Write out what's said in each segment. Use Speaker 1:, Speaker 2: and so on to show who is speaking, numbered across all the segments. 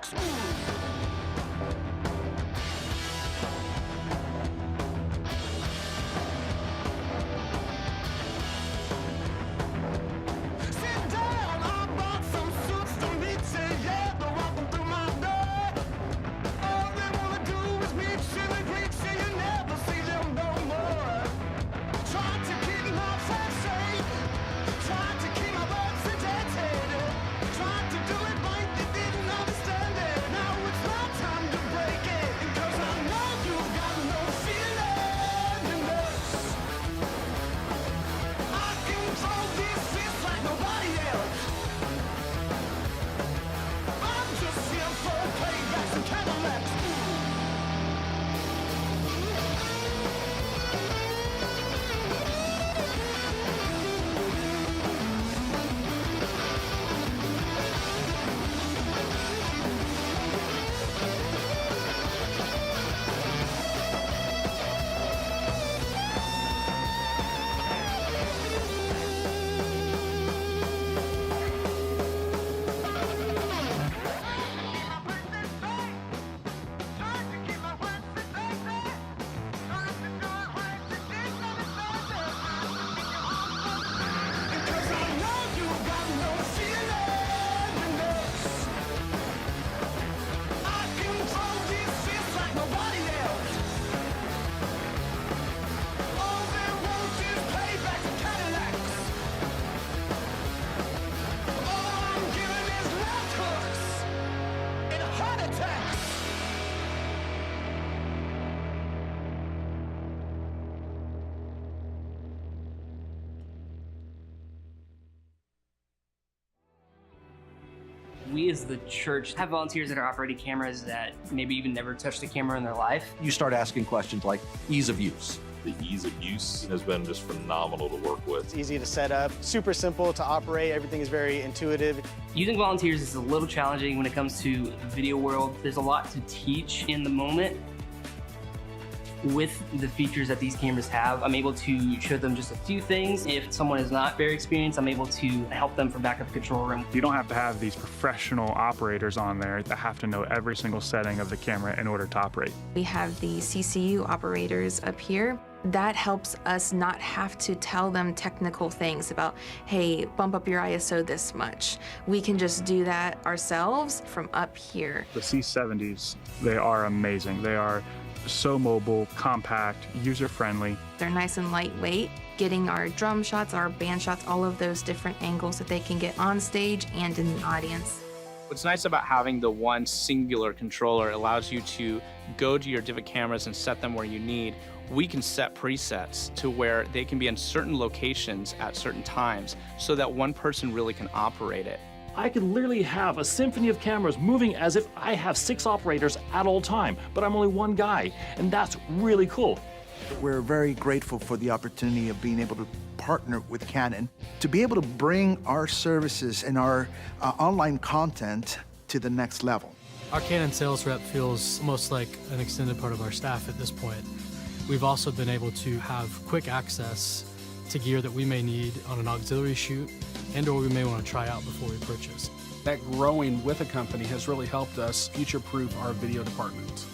Speaker 1: Cadillacs.
Speaker 2: We as the church have volunteers that are operating cameras that maybe even never touched a camera in their life.
Speaker 3: You start asking questions like ease of use.
Speaker 4: The ease of use has been just phenomenal to work with.
Speaker 5: It's easy to set up, super simple to operate, everything is very intuitive.
Speaker 2: Using volunteers is a little challenging when it comes to the video world. There's a lot to teach in the moment. With the features that these cameras have, I'm able to show them just a few things. If someone is not very experienced, I'm able to help them from back of the control room.
Speaker 6: You don't have to have these professional operators on there that have to know every single setting of the camera in order to operate.
Speaker 7: We have the CCU operators up here. That helps us not have to tell them technical things about, hey, bump up your ISO this much. We can just do that ourselves from up here.
Speaker 6: The C70s, they are amazing. They are so mobile, compact, user-friendly.
Speaker 7: They're nice and lightweight, getting our drum shots, our band shots, all of those different angles that they can get on stage and in the audience.
Speaker 8: What's nice about having the one singular controller allows you to go to your different cameras and set them where you need. We can set presets to where they can be in certain locations at certain times so that one person really can operate it.
Speaker 3: I could literally have a symphony of cameras moving as if I have 6 operators at all time, but I'm only one guy, and that's really cool.
Speaker 9: We're very grateful for the opportunity of being able to partner with Canon to be able to bring our services and our online content to the next level.
Speaker 10: Our Canon sales rep feels almost like an extended part of our staff at this point. We've also been able to have quick access to gear that we may need on an auxiliary shoot and/or we may want to try out before we purchase.
Speaker 11: That growing with a company has really helped us future-proof our video department.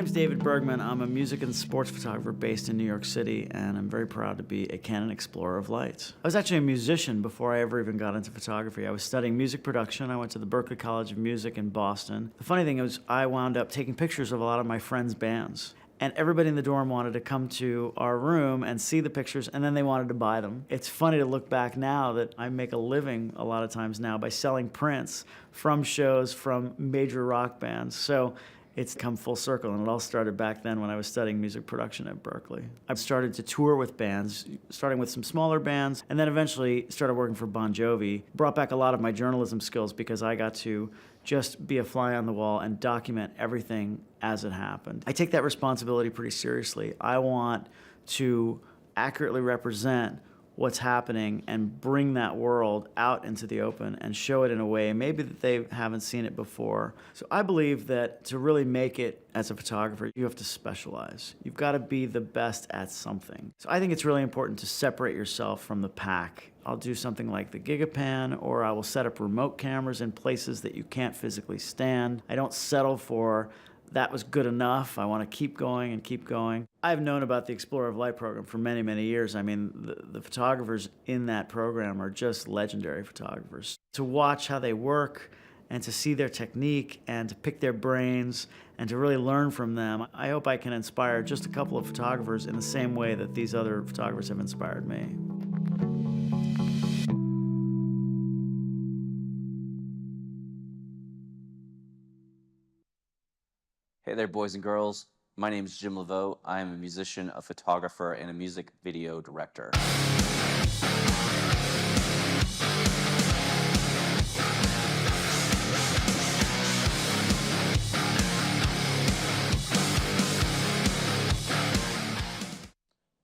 Speaker 1: name's David Bergman. I'm a music and sports photographer based in New York City, and I'm very proud to be a Canon Explorer of Light. I was actually a musician before I ever even got into photography. I was studying music production. I went to the Berklee College of Music in Boston. The funny thing was, I wound up taking pictures of a lot of my friends' bands. And everybody in the dorm wanted to come to our room and see the pictures, and then they wanted to buy them. It's funny to look back now that I make a living a lot of times now by selling prints from shows from major rock bands. So it's come full circle, and it all started back then when I was studying music production at Berklee. I started to tour with bands, starting with some smaller bands, and then eventually started working for Bon Jovi. Brought back a lot of my journalism skills because I got to just be a fly on the wall and document everything as it happened. I take that responsibility pretty seriously. I want to accurately represent what's happening and bring that world out into the open and show it in a way maybe that they haven't seen it before. So I believe that to really make it as a photographer, you have to specialize. You've got to be the best at something. So I think it's really important to separate yourself from the pack. I'll do something like the Gigapan, or I will set up remote cameras in places that you can't physically stand. I don't settle for that was good enough. I want to keep going and keep going. I've known about the Explorer of Light program for many, many years. I mean, the photographers in that program are just legendary photographers. To watch how they work and to see their technique and to pick their brains and to really learn from them, I hope I can inspire just a couple of photographers in the same way that these other photographers have inspired me.
Speaker 12: Hey there, boys and girls. My name is Jim Louvau. I am a musician, a photographer, and a music video director.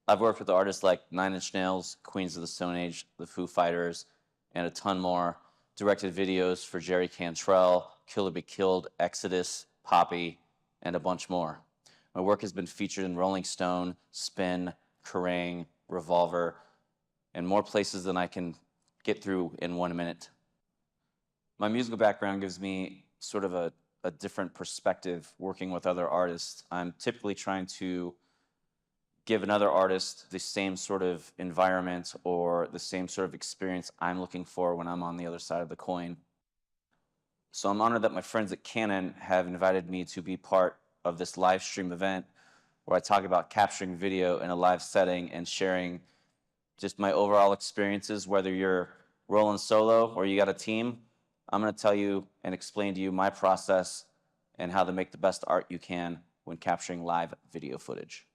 Speaker 12: I've worked with artists like Nine Inch Nails, Queens of the Stone Age, the Foo Fighters, and a ton more. Directed videos for Jerry Cantrell, Kill or Be Killed, Exodus, Poppy, and a bunch more. My work has been featured in Rolling Stone, Spin, Kerrang, Revolver, and more places than I can get through in 1 minute. My musical background gives me sort of a different perspective working with other artists. I'm typically trying to give another artist the same sort of environment or the same sort of experience I'm looking for when I'm on the other side of the coin. So I'm honored that my friends at Canon have invited me to be part of this live stream event where I talk about capturing video in a live setting and sharing just my overall experiences, whether you're rolling solo or you got a team. I'm going to tell you and explain to you my process and how to make the best art you can when capturing live video footage.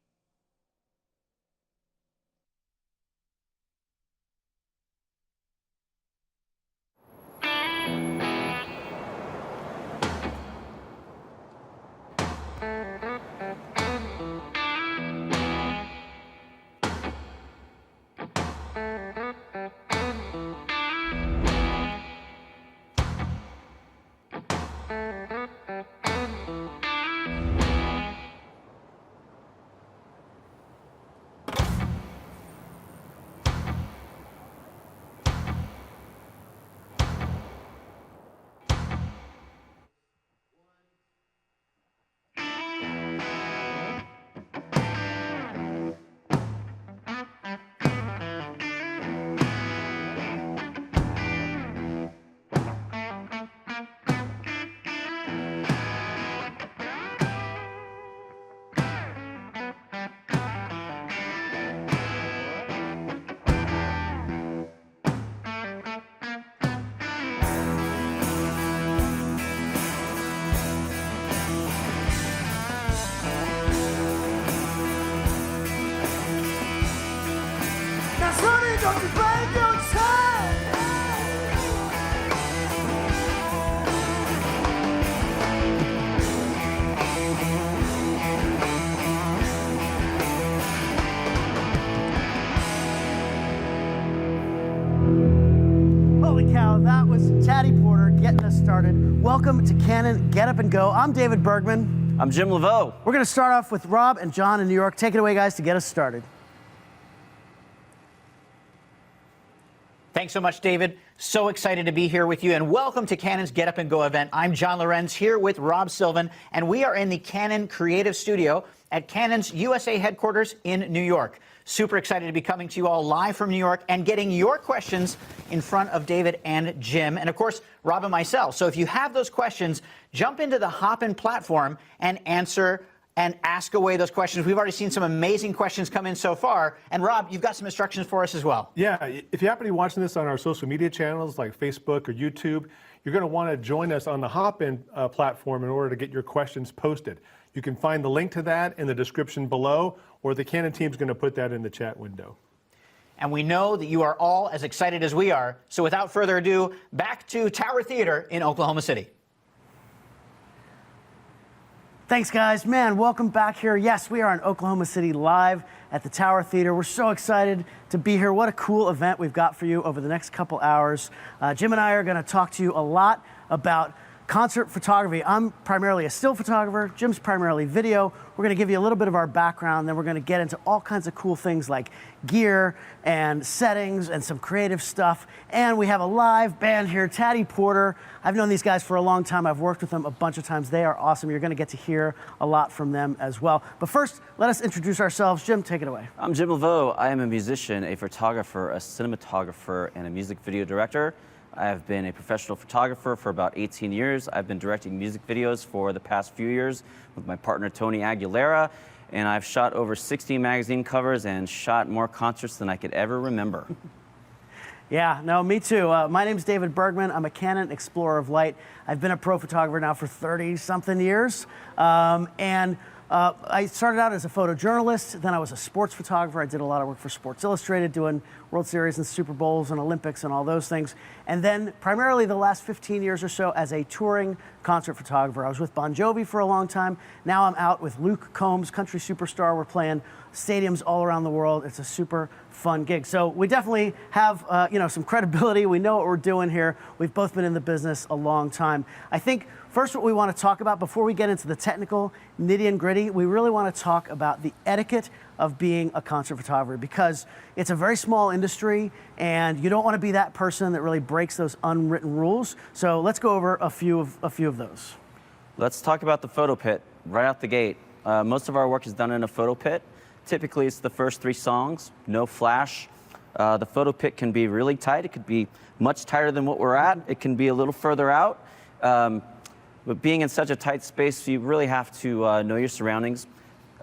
Speaker 13: Holy cow, that was Taddy Porter getting us started. Welcome to Canon Get Up and Go. I'm David Bergman.
Speaker 12: I'm Jim Louvau.
Speaker 13: We're going to start off with Rob and John in New York. Take it away, guys, to get us started.
Speaker 14: Thanks so much, David. So excited to be here with you, and welcome to Canon's Get Up and Go event. I'm John Lorenz here with Rob Sylvan, and we are in the Canon Creative Studio at Canon's USA headquarters in New York. Super excited to be coming to you all live from New York and getting your questions in front of David and Jim, and of course, Rob and myself. So if you have those questions, jump into the Hopin platform and answer and ask away those questions. We've already seen some amazing questions come in so far. And Rob, you've got some instructions for us as well.
Speaker 15: Yeah, if you happen to be watching this on our social media channels like Facebook or YouTube, you're going to want to join us on the Hopin platform in order to get your questions posted. You can find the link to that in the description below, or the Canon team's going to put that in the chat window.
Speaker 14: And we know that you are all as excited as we are. So without further ado, back to Tower Theater in Oklahoma City.
Speaker 13: Thanks, guys. Man, welcome back here. Yes, we are in Oklahoma City live at the Tower Theater. We're so excited to be here. What a cool event we've got for you over the next couple hours. Jim and I are going to talk to you a lot about concert photography. I'm primarily a still photographer. Jim's primarily video. We're going to give you a little bit of our background, then we're going to get into all kinds of cool things like gear and settings and some creative stuff. And we have a live band here, Taddy Porter. I've known these guys for a long time. I've worked with them a bunch of times. They are awesome. You're going to get to hear a lot from them as well. But first, let us introduce ourselves. Jim, take it away.
Speaker 16: I'm Jim Louvau. I am a musician, a photographer, a cinematographer, and a music video director. I have been a professional photographer for about 18 years. I've been directing music videos for the past few years with my partner Tony Aguilera, and I've shot over 60 magazine covers and shot more concerts than I could ever remember.
Speaker 13: Yeah, no, me too. My name's David Bergman. I'm a Canon Explorer of Light. I've been a pro photographer now for 30-something years, I started out as a photojournalist, then I was a sports photographer. I did a lot of work for Sports Illustrated, doing World Series and Super Bowls and Olympics and all those things. And then primarily the last 15 years or so as a touring concert photographer. I was with Bon Jovi for a long time. Now I'm out with Luke Combs, country superstar. We're playing stadiums all around the world. It's a super fun gig. So we definitely have some credibility. We know what we're doing here. We've both been in the business a long time. I think first, what we want to talk about before we get into the technical nitty and gritty, we really want to talk about the etiquette of being a concert photographer, because it's a very small industry and you don't want to be that person that really breaks those unwritten rules. So let's go over a few of those.
Speaker 16: Let's talk about the photo pit right out the gate. Most of our work is done in a photo pit. Typically, it's the first 3 songs, no flash. The photo pit can be really tight. It could be much tighter than what we're at. It can be a little further out. But being in such a tight space, you really have to know your surroundings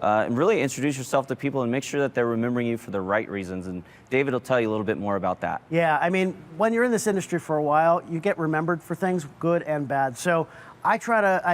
Speaker 16: and really introduce yourself to people and make sure that they're remembering you for the right reasons. And David will tell you a little bit more about that.
Speaker 13: Yeah, I mean, when you're in this industry for a while, you get remembered for things, good and bad. So I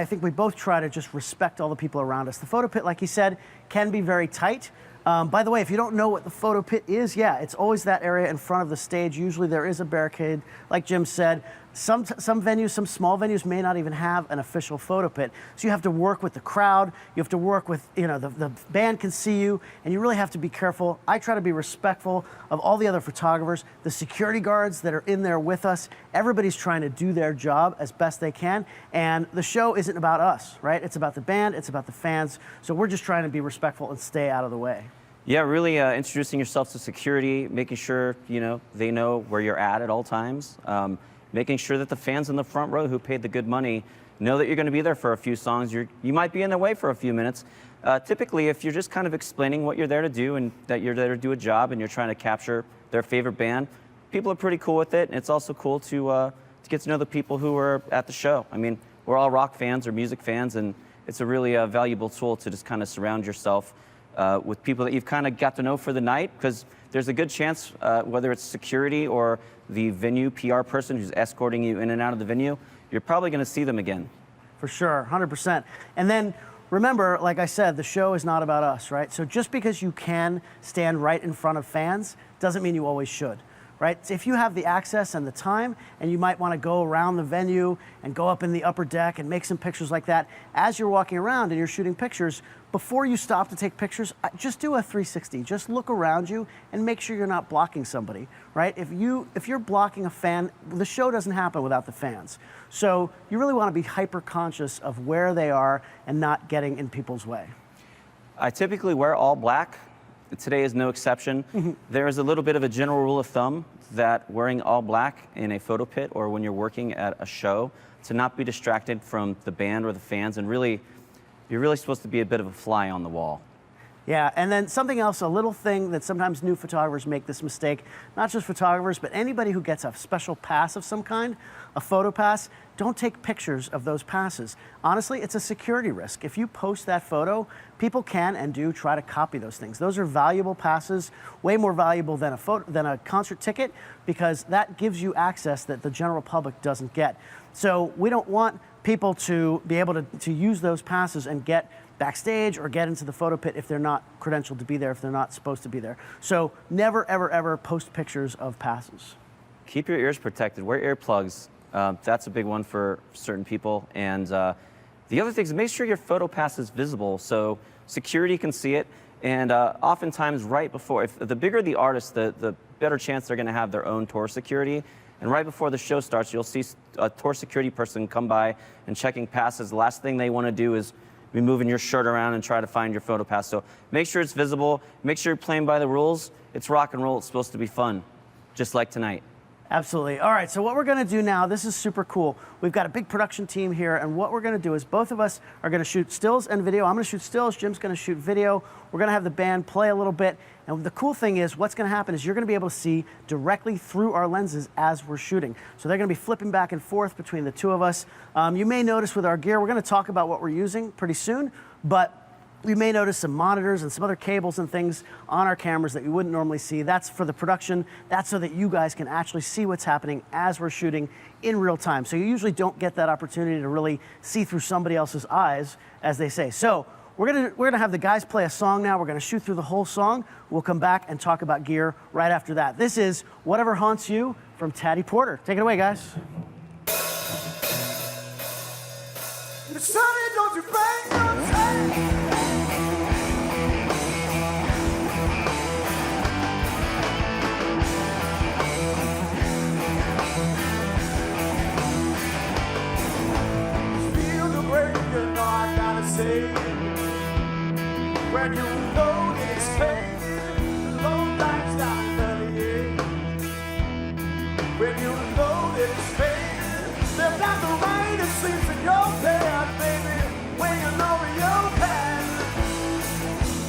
Speaker 13: think we both try to just respect all the people around us. The photo pit, like he said, can be very tight. By the way, if you don't know what the photo pit is, yeah, it's always that area in front of the stage. Usually there is a barricade, like Jim said. Some venues, some small venues may not even have an official photo pit. So you have to work with the crowd. You have to work with, the band can see you, and you really have to be careful. I try to be respectful of all the other photographers, the security guards that are in there with us. Everybody's trying to do their job as best they can. And the show isn't about us, right? It's about the band, it's about the fans. So we're just trying to be respectful and stay out of the way.
Speaker 16: Yeah, really introducing yourself to security, making sure, they know where you're at all times. Making sure that the fans in the front row who paid the good money know that you're going to be there for a few songs. You might be in their way for a few minutes. Typically, if you're just kind of explaining what you're there to do and that you're there to do a job and you're trying to capture their favorite band, people are pretty cool with it. And it's also cool to get to know the people who are at the show. I mean, we're all rock fans or music fans, and it's a really valuable tool to just kind of surround yourself with people that you've kind of got to know for the night, because there's a good chance, whether it's security or the venue PR person who's escorting you in and out of the venue, you're probably going to see them again.
Speaker 13: For sure, 100%. And then remember, like I said, the show is not about us, right? So just because you can stand right in front of fans doesn't mean you always should. Right? If you have the access and the time, and you might want to go around the venue and go up in the upper deck and make some pictures like that, as you're walking around and you're shooting pictures, before you stop to take pictures, just do a 360. Just look around you and make sure you're not blocking somebody, right? If you're blocking a fan, the show doesn't happen without the fans. So you really want to be hyper conscious of where they are and not getting in people's way.
Speaker 16: I typically wear all black. today is no exception. There is a little bit of a general rule of thumb that wearing all black in a photo pit or when you're working at a show, to not be distracted from the band or the fans, and really, you're really supposed to be a bit of a fly on the wall.
Speaker 13: Yeah, and then something else, a little thing that sometimes new photographers make this mistake, not just photographers, but anybody who gets a special pass of some kind, a photo pass, don't take pictures of those passes. Honestly, it's a security risk. If you post that photo, people can and do try to copy those things. Those are valuable passes, way more valuable than a concert ticket, because that gives you access that the general public doesn't get. So we don't want people to be able to use those passes and get backstage or get into the photo pit if they're not credentialed to be there, if they're not supposed to be there. So never, ever, ever post pictures of passes.
Speaker 16: Keep your ears protected. Wear earplugs. That's a big one for certain people. And the other thing is make sure your photo pass is visible so security can see it. And oftentimes right before, if the bigger the artist, the better chance they're going to have their own tour security. And right before the show starts, you'll see a tour security person come by and checking passes. The last thing they want to do is be moving your shirt around and try to find your photo pass. So make sure it's visible. Make sure you're playing by the rules. It's rock and roll. It's supposed to be fun, just like tonight.
Speaker 13: Absolutely. All right, so what we're going to do now, this is super cool. We've got a big production team here, and what we're going to do is both of us are going to shoot stills and video. I'm going to shoot stills, Jim's going to shoot video. We're going to have the band play a little bit, and the cool thing is what's going to happen is you're going to be able to see directly through our lenses as we're shooting. So they're going to be flipping back and forth between the two of us. You may notice with our gear, we're going to talk about what we're using pretty soon, but you may notice some monitors and some other cables and things on our cameras that you wouldn't normally see. That's for the production. That's so that you guys can actually see what's happening as we're shooting in real time. So you usually don't get that opportunity to really see through somebody else's eyes, as they say. So we're gonna have the guys play a song now. We're gonna shoot through the whole song. We'll come back and talk about gear right after that. This is Whatever Haunts You from Taddy Porter. Take it away, guys.
Speaker 17: Sonny, don't you bang your tail. Feel the way you know I gotta say. When you know that it's fading, long life's not early age. When you know that it's fading, there's not the rain that sleeps in your bed, baby. When you know your past,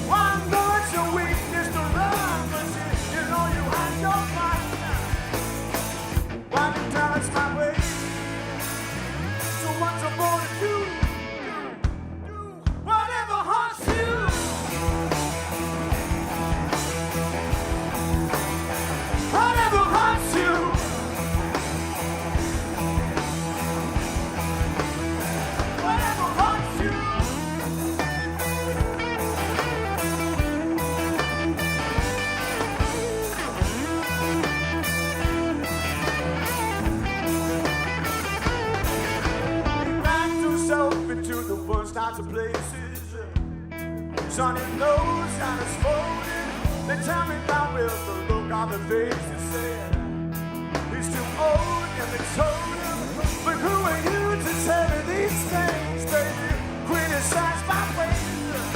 Speaker 17: one know it's your weakness to run, but you know you had your fight. Why you tell it's my way? So what's I'm gonna do? Whatever haunts you. Whatever haunts you. Whatever haunts you. You back yourself into the worst types of places. Sonny knows how it's folded. They tell me now with the look on the face you said he's too old and they told him. But who are you to tell me these things, baby? Criticize my ways.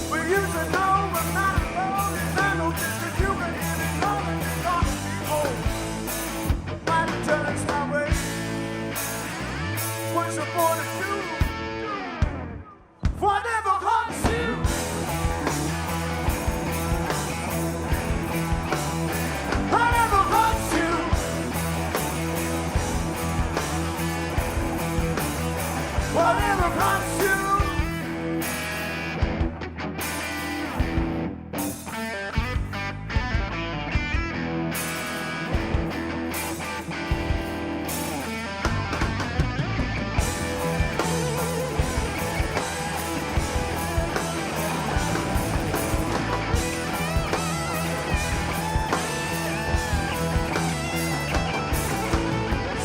Speaker 17: But you should know I'm not alone. And I know just that you can hear me calling. You're gonna be old. My returns my way. What's your boy to do? Whatever haunts you. Whatever haunts you. Whatever haunts you.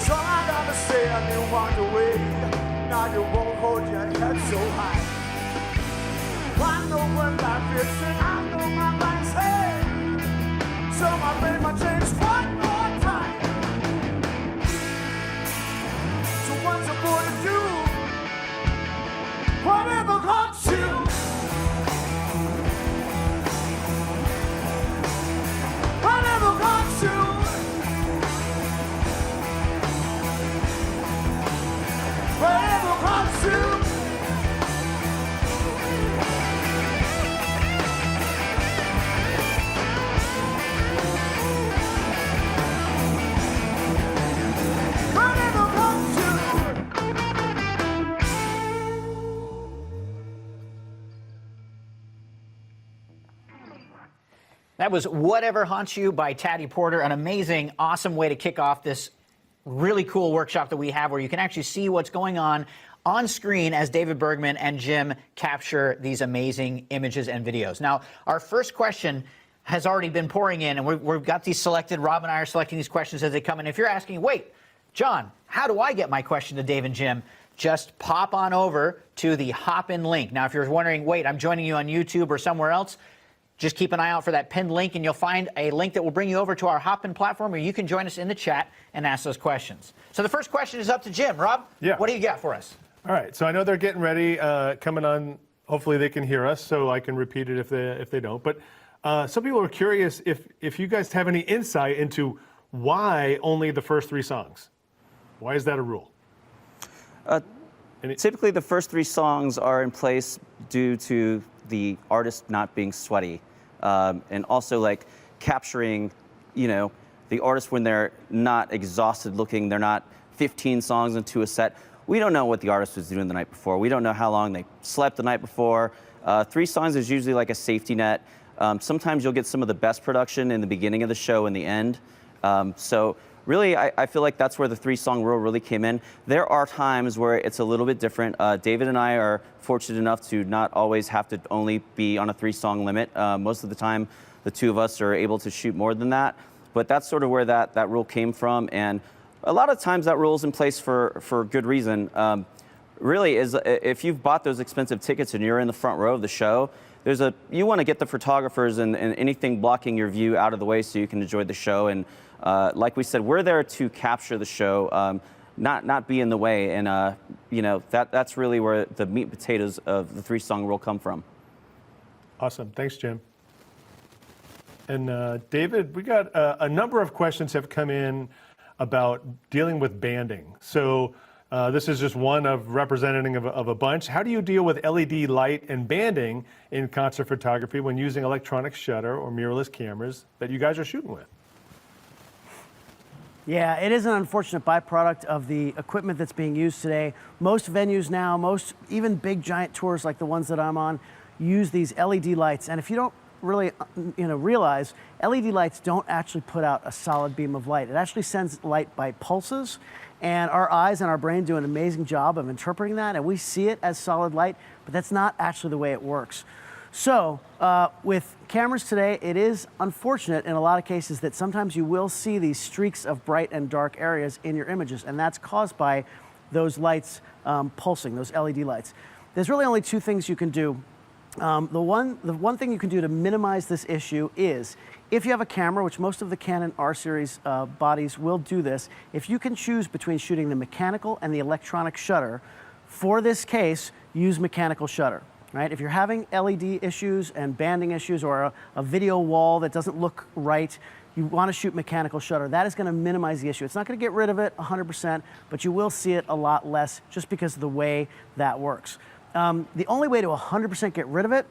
Speaker 17: So I gotta say I didn't walk away. Now you won't hold your head so high. I know when life is and I know my life's head. So I made my change one more time. So what's a boy to do? Whatever haunts you.
Speaker 14: That was Whatever Haunts You by Taddy Porter, an amazing, awesome way to kick off this really cool workshop that we have where you can actually see what's going on screen as David Bergman and Jim capture these amazing images and videos. Now, our first question has already been pouring in, and we've got these selected. Rob and I are selecting these questions as they come in. If you're asking, wait, John, how do I get my question to Dave and Jim? Just pop on over to the Hopin link. Now, if you're wondering, wait, I'm joining you on YouTube or somewhere else, just keep an eye out for that pinned link, and you'll find a link that will bring you over to our Hopin platform where you can join us in the chat and ask those questions. So the first question is up to Jim. Rob, what do you got for us?
Speaker 15: All right, so I know they're getting ready, coming on. Hopefully they can hear us, so I can repeat it if they don't. But some people are curious if you guys have any insight into why only the first 3 songs. Why is that a rule?
Speaker 16: Typically, the first 3 songs are in place due to the artist not being sweaty, and also like capturing, the artist when they're not exhausted looking. They're not 15 songs into a set. We don't know what the artist was doing the night before. We don't know how long they slept the night before. 3 songs is usually like a safety net. Sometimes you'll get some of the best production in the beginning of the show and the end. So really, I feel like that's where the 3-song rule really came in. There are times where it's a little bit different. David and I are fortunate enough to not always have to only be on a 3-song limit. Most of the time, the 2 of us are able to shoot more than that. But that's sort of where that rule came from. And a lot of times that rule is in place for good reason. Really, is if you've bought those expensive tickets and you're in the front row of the show, you want to get the photographers and anything blocking your view out of the way so you can enjoy the show. And like we said, we're there to capture the show, not be in the way. And that's really where the meat and potatoes of the 3-song rule come from.
Speaker 15: Awesome, thanks, Jim. And David, we got a number of questions have come in about dealing with banding. So this is just one of representing of a bunch. How do you deal with LED light and banding in concert photography when using electronic shutter or mirrorless cameras that you guys are shooting with?
Speaker 13: Yeah, it is an unfortunate byproduct of the equipment that's being used today. Most venues now, even big giant tours like the ones that I'm on, use these LED lights. And if you don't really realize, LED lights don't actually put out a solid beam of light. It actually sends light by pulses, and our eyes and our brain do an amazing job of interpreting that, and we see it as solid light, but that's not actually the way it works. So with cameras today, it is unfortunate in a lot of cases that sometimes you will see these streaks of bright and dark areas in your images, and that's caused by those lights pulsing, those LED lights. There's really only 2 things you can do. The one thing you can do to minimize this issue is, if you have a camera, which most of the Canon R series bodies will do this, if you can choose between shooting the mechanical and the electronic shutter, for this case, use mechanical shutter. Right? If you're having LED issues and banding issues or a video wall that doesn't look right, you want to shoot mechanical shutter. That is going to minimize the issue. It's not going to get rid of it 100%, but you will see it a lot less just because of the way that works. The only way to 100% get rid of it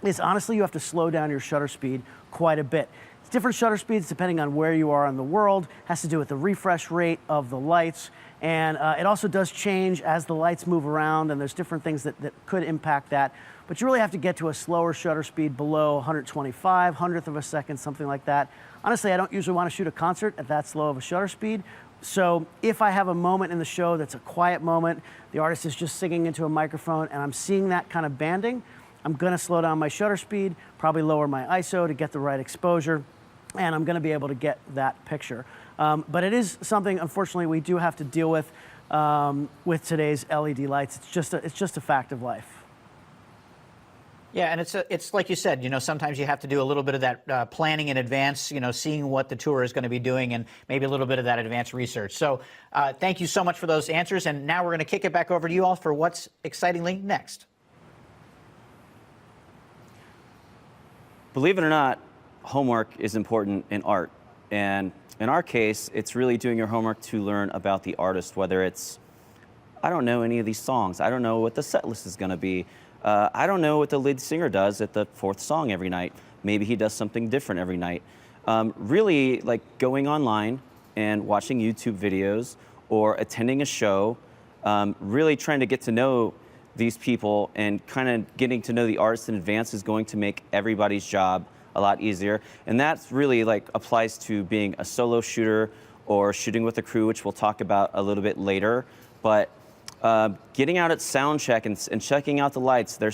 Speaker 13: is, honestly, you have to slow down your shutter speed quite a bit. It's different shutter speeds depending on where you are in the world. It has to do with the refresh rate of the lights. And it also does change as the lights move around, and there's different things that could impact that. But you really have to get to a slower shutter speed below 125, 100th of a second, something like that. Honestly, I don't usually want to shoot a concert at that slow of a shutter speed. So if I have a moment in the show that's a quiet moment, the artist is just singing into a microphone, and I'm seeing that kind of banding, I'm going to slow down my shutter speed, probably lower my ISO to get the right exposure, and I'm going to be able to get that picture. But it is something, unfortunately, we do have to deal with today's LED lights. It's just a fact of life.
Speaker 14: Yeah, and it's like you said, sometimes you have to do a little bit of that planning in advance, seeing what the tour is going to be doing and maybe a little bit of that advanced research. So thank you so much for those answers. And now we're going to kick it back over to you all for what's excitingly next.
Speaker 16: Believe it or not, homework is important in art. And in our case, it's really doing your homework to learn about the artist, whether it's, I don't know any of these songs. I don't know what the set list is going to be. I don't know what the lead singer does at the 4th song every night. Maybe he does something different every night. Really, like going online and watching YouTube videos or attending a show, really trying to get to know these people and kind of getting to know the artist in advance is going to make everybody's job a lot easier. And that's really like applies to being a solo shooter or shooting with a crew, which we'll talk about a little bit later. But getting out at sound check and checking out the lights, there are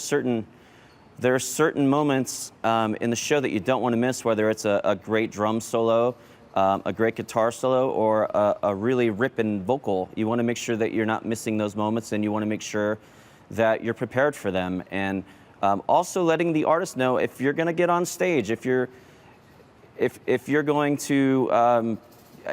Speaker 16: certain moments in the show that you don't want to miss, whether it's a great drum solo, a great guitar solo, or a really ripping vocal. You want to make sure that you're not missing those moments, and you want to make sure that you're prepared for them. And also letting the artist know if you're going to get on stage, if you're going to,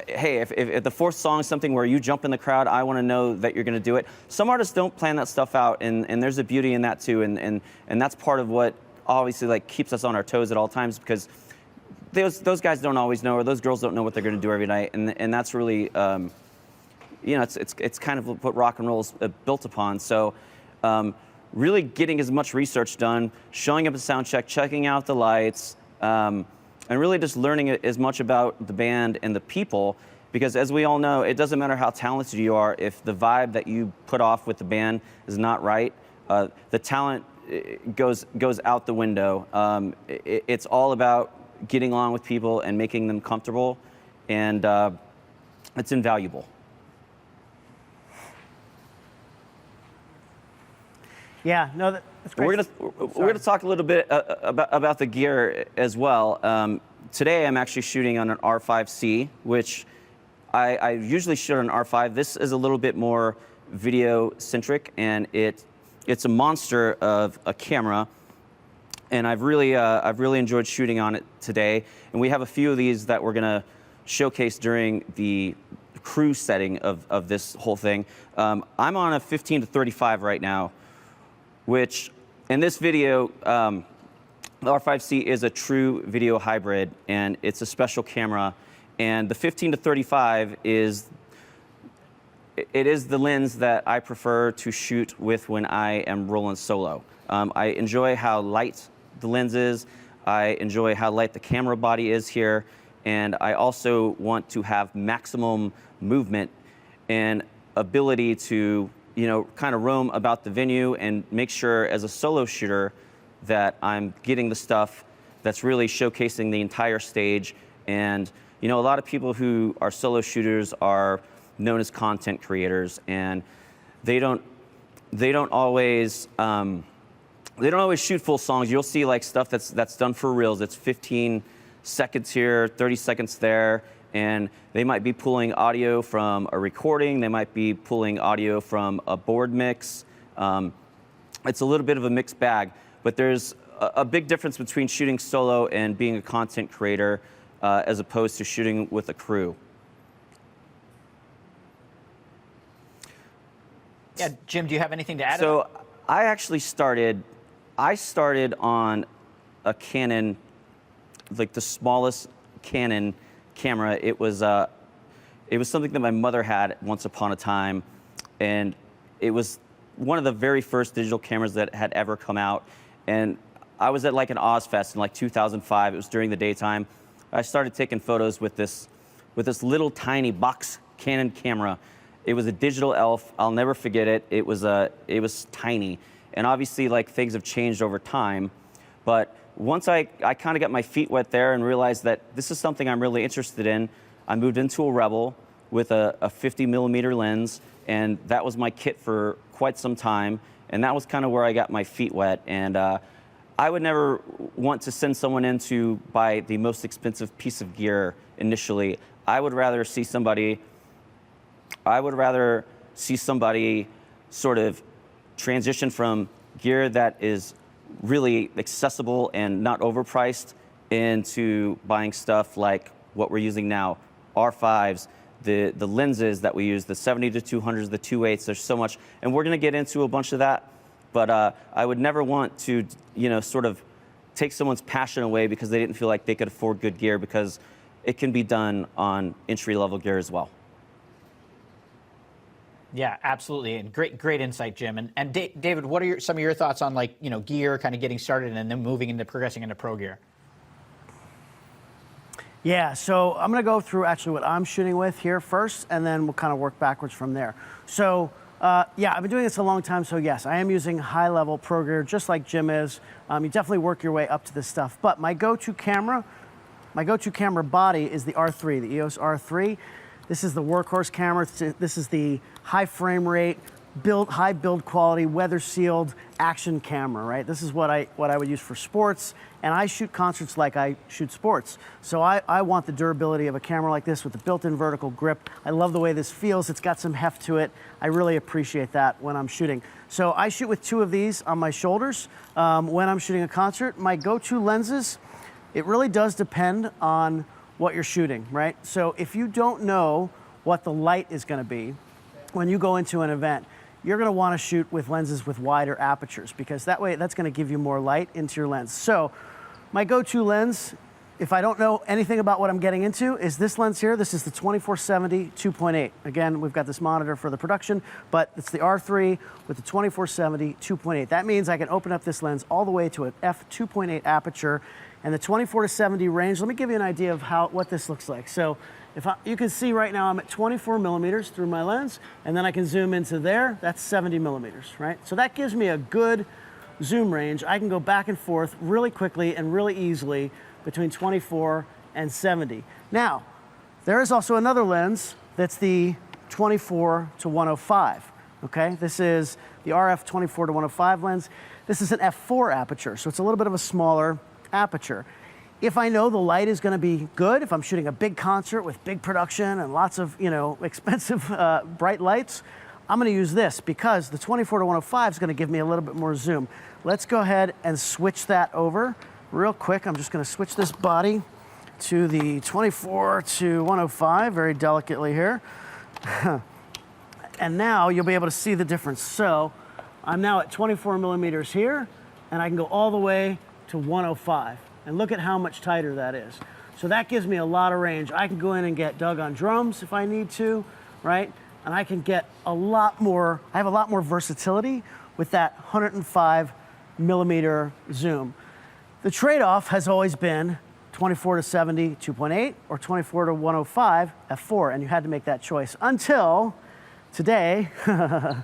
Speaker 16: hey, if the fourth song is something where you jump in the crowd, I want to know that you're going to do it. Some artists don't plan that stuff out, and there's a beauty in that too, and that's part of what obviously like keeps us on our toes at all times, because those guys don't always know, or those girls don't know what they're going to do every night, and that's really, you know, it's kind of what rock and roll is built upon. So really getting as much research done, showing up at sound check, checking out the lights, and really just learning as much about the band and the people, because as we all know, it doesn't matter how talented you are, if the vibe that you put off with the band is not right, the talent goes out the window. It's all about getting along with people and making them comfortable, and it's invaluable.
Speaker 13: Yeah, no, that's great.
Speaker 16: We're gonna talk a little bit about the gear as well. Today I'm actually shooting on an R5C, which I usually shoot on an R5. This is a little bit more video centric, and it's a monster of a camera, and I've really enjoyed shooting on it today. And we have a few of these that we're gonna showcase during the crew setting of this whole thing. I'm on a 15 to 35 right now, which in this video, the R5C is a true video hybrid, and it's a special camera. And the 15 to 35 is the lens that I prefer to shoot with when I am rolling solo. I enjoy how light the lens is. I enjoy how light the camera body is here. And I also want to have maximum movement and ability to, you know, kind of roam about the venue and make sure as a solo shooter that I'm getting the stuff that's really showcasing the entire stage. And, you know, a lot of people who are solo shooters are known as content creators, and they don't always shoot full songs. You'll see like stuff that's done for reels. It's 15 seconds here, 30 seconds there. And they might be pulling audio from a recording. They might be pulling audio from a board mix. It's a little bit of a mixed bag, but there's a big difference between shooting solo and being a content creator as opposed to shooting with a crew.
Speaker 14: Yeah, Jim, do you have anything to add?
Speaker 16: So I actually started on a Canon, like the smallest Canon camera. It was something that my mother had once upon a time, and it was one of the very first digital cameras that had ever come out. And I was at like an Ozfest in like 2005. It was during the daytime. I started taking photos with this little tiny box Canon camera. It was a digital elf. I'll never forget it. It was tiny, and obviously like things have changed over time, but once I kind of got my feet wet there and realized that this is something I'm really interested in, I moved into a Rebel with a 50 millimeter lens, and that was my kit for quite some time, and that was kind of where I got my feet wet. And I would never want to send someone in to buy the most expensive piece of gear initially. I would rather see somebody sort of transition from gear that is really accessible and not overpriced into buying stuff like what we're using now, R5s, the lenses that we use, the 70 to 200s, the 2.8s. There's so much, and we're going to get into a bunch of that. But I would never want to, you know, sort of take someone's passion away because they didn't feel like they could afford good gear, because it can be done on entry-level gear as well.
Speaker 14: Yeah, absolutely, and great insight, Jim. And David, what are some of your thoughts on, like, you know, gear, kind of getting started and then progressing into pro gear?
Speaker 13: Yeah, so I'm going to go through actually what I'm shooting with here first, and then we'll kind of work backwards from there. So Yeah, I've been doing this a long time, so yes, I am using high-level pro gear, just like Jim is. You definitely work your way up to this stuff. But my go-to camera body is the R3, the EOS R3. This is the workhorse camera. This is the high frame rate, high build quality, weather sealed action camera, right? This is what I would use for sports, and I shoot concerts like I shoot sports. So I want the durability of a camera like this with the built-in vertical grip. I love the way this feels. It's got some heft to it. I really appreciate that when I'm shooting. So I shoot with 2 of these on my shoulders when I'm shooting a concert. My go-to lenses, it really does depend on what you're shooting, right? So if you don't know what the light is gonna be when you go into an event, you're gonna wanna shoot with lenses with wider apertures, because that way, that's gonna give you more light into your lens. So my go-to lens, if I don't know anything about what I'm getting into, is this lens here. This is the 2470 2.8. Again, we've got this monitor for the production, but it's the R3 with the 2470 2.8. That means I can open up this lens all the way to an f2.8 aperture, and the 24 to 70 range. Let me give you an idea of what this looks like. So you can see right now I'm at 24 millimeters through my lens, and then I can zoom into there. That's 70 millimeters, right? So that gives me a good zoom range. I can go back and forth really quickly and really easily between 24 and 70. Now, there is also another lens that's the 24 to 105, okay? This is the RF 24 to 105 lens. This is an f4 aperture, so it's a little bit of a smaller aperture. If I know the light is gonna be good, if I'm shooting a big concert with big production and lots of, expensive bright lights, I'm gonna use this because the 24 to 105 is gonna give me a little bit more zoom. Let's go ahead and switch that over real quick. I'm just gonna switch this body to the 24 to 105 very delicately here. And now you'll be able to see the difference. So I'm now at 24 millimeters here, and I can go all the way to 105. And look at how much tighter that is. So that gives me a lot of range. I can go in and get Doug on drums if I need to, right? And I can get I have a lot more versatility with that 105 millimeter zoom. The trade-off has always been 24 to 70 2.8 or 24 to 105 f4, and you had to make that choice until today. I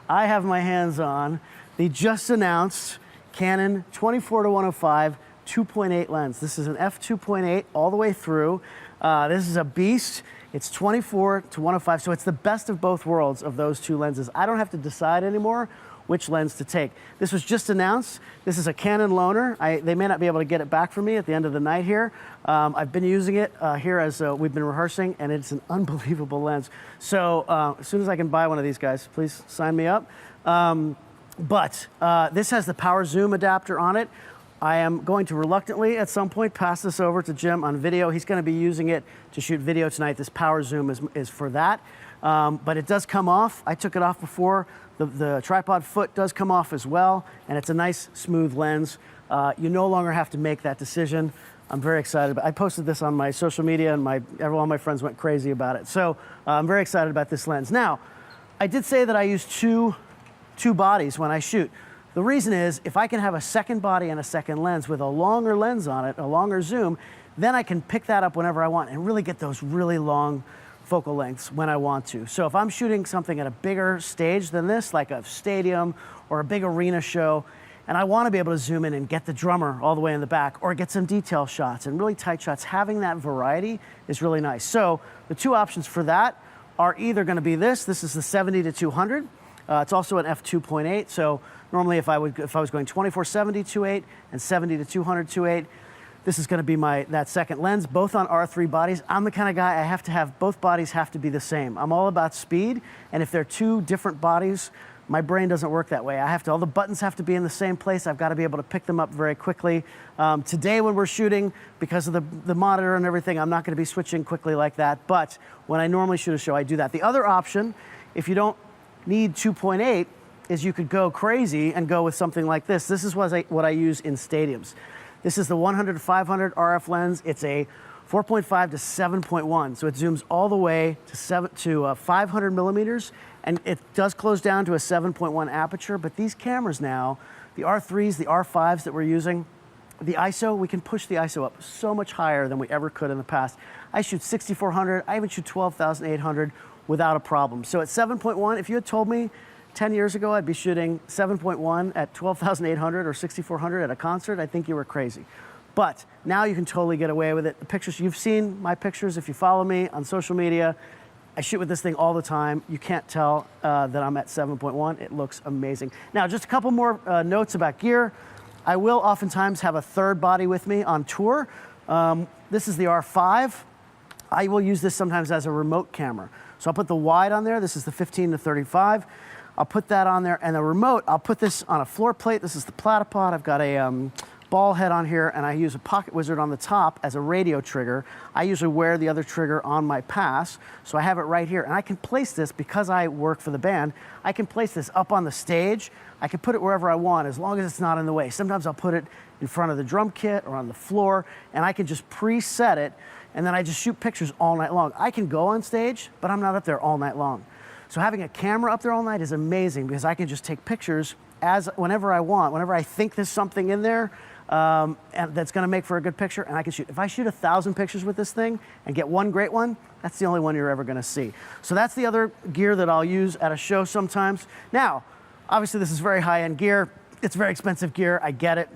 Speaker 13: have my hands on the just announced Canon 24 to 105 2.8 lens. This is an f2.8 all the way through. This is a beast. It's 24 to 105, so it's the best of both worlds of those 2 lenses. I don't have to decide anymore which lens to take. This was just announced. This is a Canon loaner. They may not be able to get it back from me at the end of the night here. I've been using it here as we've been rehearsing, and it's an unbelievable lens. So as soon as I can buy one of these guys, please sign me up. But this has the power zoom adapter on it. I am going to reluctantly at some point pass this over to Jim on video. He's going to be using it to shoot video tonight. This power zoom is for that. But it does come off. I took it off before. The tripod foot does come off as well, and it's a nice smooth lens. You no longer have to make that decision. I'm very excited. I posted this on my social media, and all my friends went crazy about it. So I'm very excited about this lens. Now, I did say that I use two bodies when I shoot. The reason is if I can have a second body and a second lens with a longer lens on it, a longer zoom, then I can pick that up whenever I want and really get those really long focal lengths when I want to. So if I'm shooting something at a bigger stage than this, like a stadium or a big arena show, and I want to be able to zoom in and get the drummer all the way in the back or get some detail shots and really tight shots, having that variety is really nice. So the 2 options for that are either going to be this. This is the 70 to 200. It's also an f2.8. So normally if I was going 2470 2.8 and 70 to 200 2.8, this is going to be that second lens, both on R3 bodies. I'm the kind of guy both bodies have to be the same. I'm all about speed, and if they're 2 different bodies, my brain doesn't work that way. All the buttons have to be in the same place. I've got to be able to pick them up very quickly. Today when we're shooting, because of the monitor and everything, I'm not going to be switching quickly like that, but when I normally shoot a show, I do that. The other option, if you don't need 2.8, is you could go crazy and go with something like this. This is what I use in stadiums. This is the 100-500 RF lens. It's a 4.5 to 7.1, so it zooms all the way to 500 millimeters, and it does close down to a 7.1 aperture, but these cameras now, the R3s, the R5s that we're using, the ISO, we can push the ISO up so much higher than we ever could in the past. I shoot 6400, I even shoot 12,800 without a problem. So at 7.1, if you had told me 10 years ago I'd be shooting 7.1 at 12,800 or 6,400 at a concert, I think you were crazy. But now you can totally get away with it. The pictures, you've seen my pictures if you follow me on social media. I shoot with this thing all the time. You can't tell that I'm at 7.1. It looks amazing. Now, just a couple more notes about gear. I will oftentimes have a third body with me on tour. This is the R5. I will use this sometimes as a remote camera. So I'll put the wide on there. This is the 15 to 35. I'll put that on there, and the remote, I'll put this on a floor plate. This is the platypod. I've got a ball head on here, and I use a Pocket Wizard on the top as a radio trigger. I usually wear the other trigger on my pass, so I have it right here. And I can place this, because I work for the band, I can place this up on the stage. I can put it wherever I want, as long as it's not in the way. Sometimes I'll put it in front of the drum kit or on the floor, and I can just preset it, and then I just shoot pictures all night long. I can go on stage, but I'm not up there all night long. So having a camera up there all night is amazing, because I can just take pictures whenever I want, whenever I think there's something in there and that's gonna make for a good picture, and I can shoot. If I shoot 1,000 pictures with this thing and get one great one, that's the only one you're ever gonna see. So that's the other gear that I'll use at a show sometimes. Now, obviously this is very high-end gear. It's very expensive gear, I get it.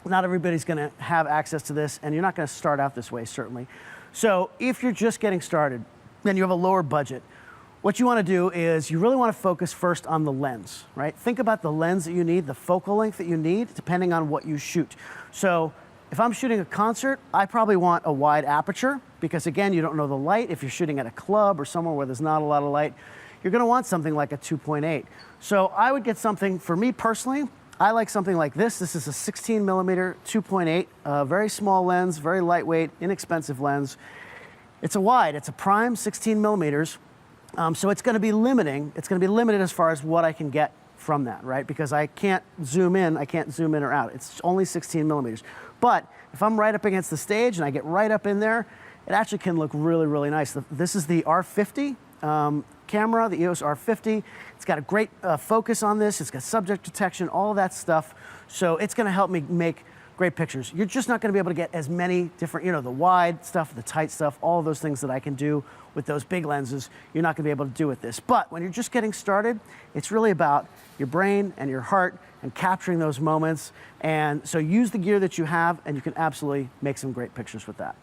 Speaker 13: Not everybody's gonna have access to this, and you're not gonna start out this way, certainly. So if you're just getting started, then you have a lower budget, what you want to do is you really want to focus first on the lens, right? Think about the lens that you need, the focal length that you need, depending on what you shoot. So if I'm shooting a concert, I probably want a wide aperture, because again, you don't know the light. If you're shooting at a club or somewhere where there's not a lot of light, you're going to want something like a 2.8. So I would get something, for me personally, I like something like this. This is a 16 millimeter 2.8, very small lens, very lightweight, inexpensive lens. It's a wide, it's a prime 16 millimeters. So it's going to be limiting. It's going to be limited as far as what I can get from that, right? Because I can't zoom in or out. It's only 16 millimeters. But if I'm right up against the stage and I get right up in there, it actually can look really, really nice. This is the R50 camera, the EOS R50. It's got a great focus on this. It's got subject detection, all of that stuff. So it's going to help me make great pictures. You're just not going to be able to get as many different, the wide stuff, the tight stuff, all of those things that I can do with those big lenses, you're not going to be able to do with this. But when you're just getting started, it's really about your brain and your heart and capturing those moments. And so use the gear that you have, and you can absolutely make some great pictures with that.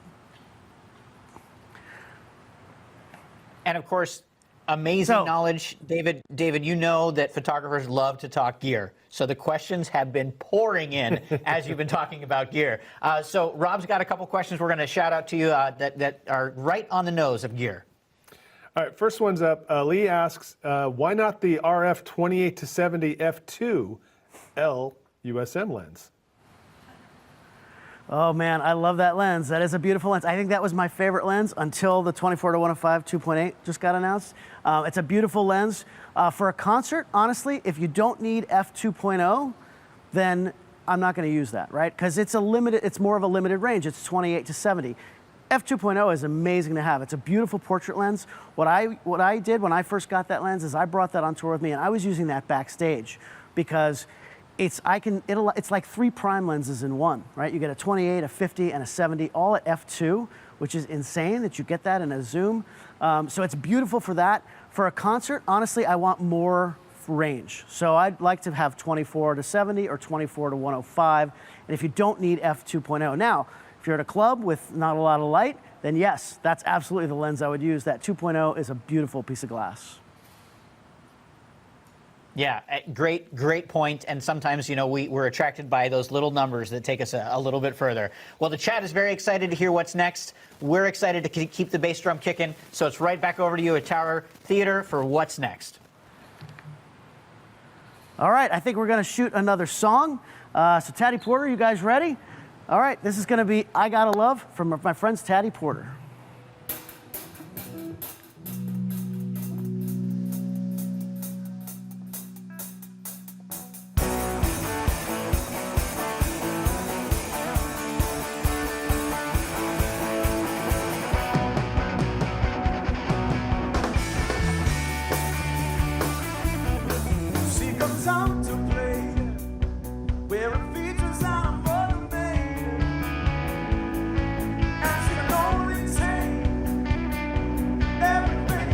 Speaker 14: And of course, amazing knowledge. David, you know that photographers love to talk gear. So the questions have been pouring in as you've been talking about gear. So Rob's got a couple questions we're going to shout out to you that are right on the nose of gear.
Speaker 15: All right, first one's up. Lee asks, why not the RF 28 to 70 f2 L USM lens?
Speaker 13: Oh man, I love that lens. That is a beautiful lens. I think that was my favorite lens until the 24 to 105 2.8 just got announced. It's a beautiful lens. For a concert, honestly, if you don't need f2.0, then I'm not going to use that, right? Because it's more of a limited range. It's 28 to 70. f2.0 is amazing to have. It's a beautiful portrait lens. What I did when I first got that lens is I brought that on tour with me, and I was using that backstage because it's like 3 prime lenses in one, right? You get a 28, a 50, and a 70, all at f2, which is insane that you get that in a zoom. So it's beautiful for that. For a concert, honestly, I want more range. So I'd like to have 24 to 70 or 24 to 105. And if you don't need f2.0. Now, if you're at a club with not a lot of light, then yes, that's absolutely the lens I would use. That 2.0 is a beautiful piece of glass.
Speaker 14: Yeah, great point. And sometimes, we're attracted by those little numbers that take us a little bit further. Well, the chat is very excited to hear what's next. We're excited to keep the bass drum kicking. So it's right back over to you at Tower Theater for what's next.
Speaker 13: All right, I think we're going to shoot another song. So Taddy Porter, you guys ready? All right, this is going to be I Gotta Love from my friends Taddy Porter.
Speaker 17: Everything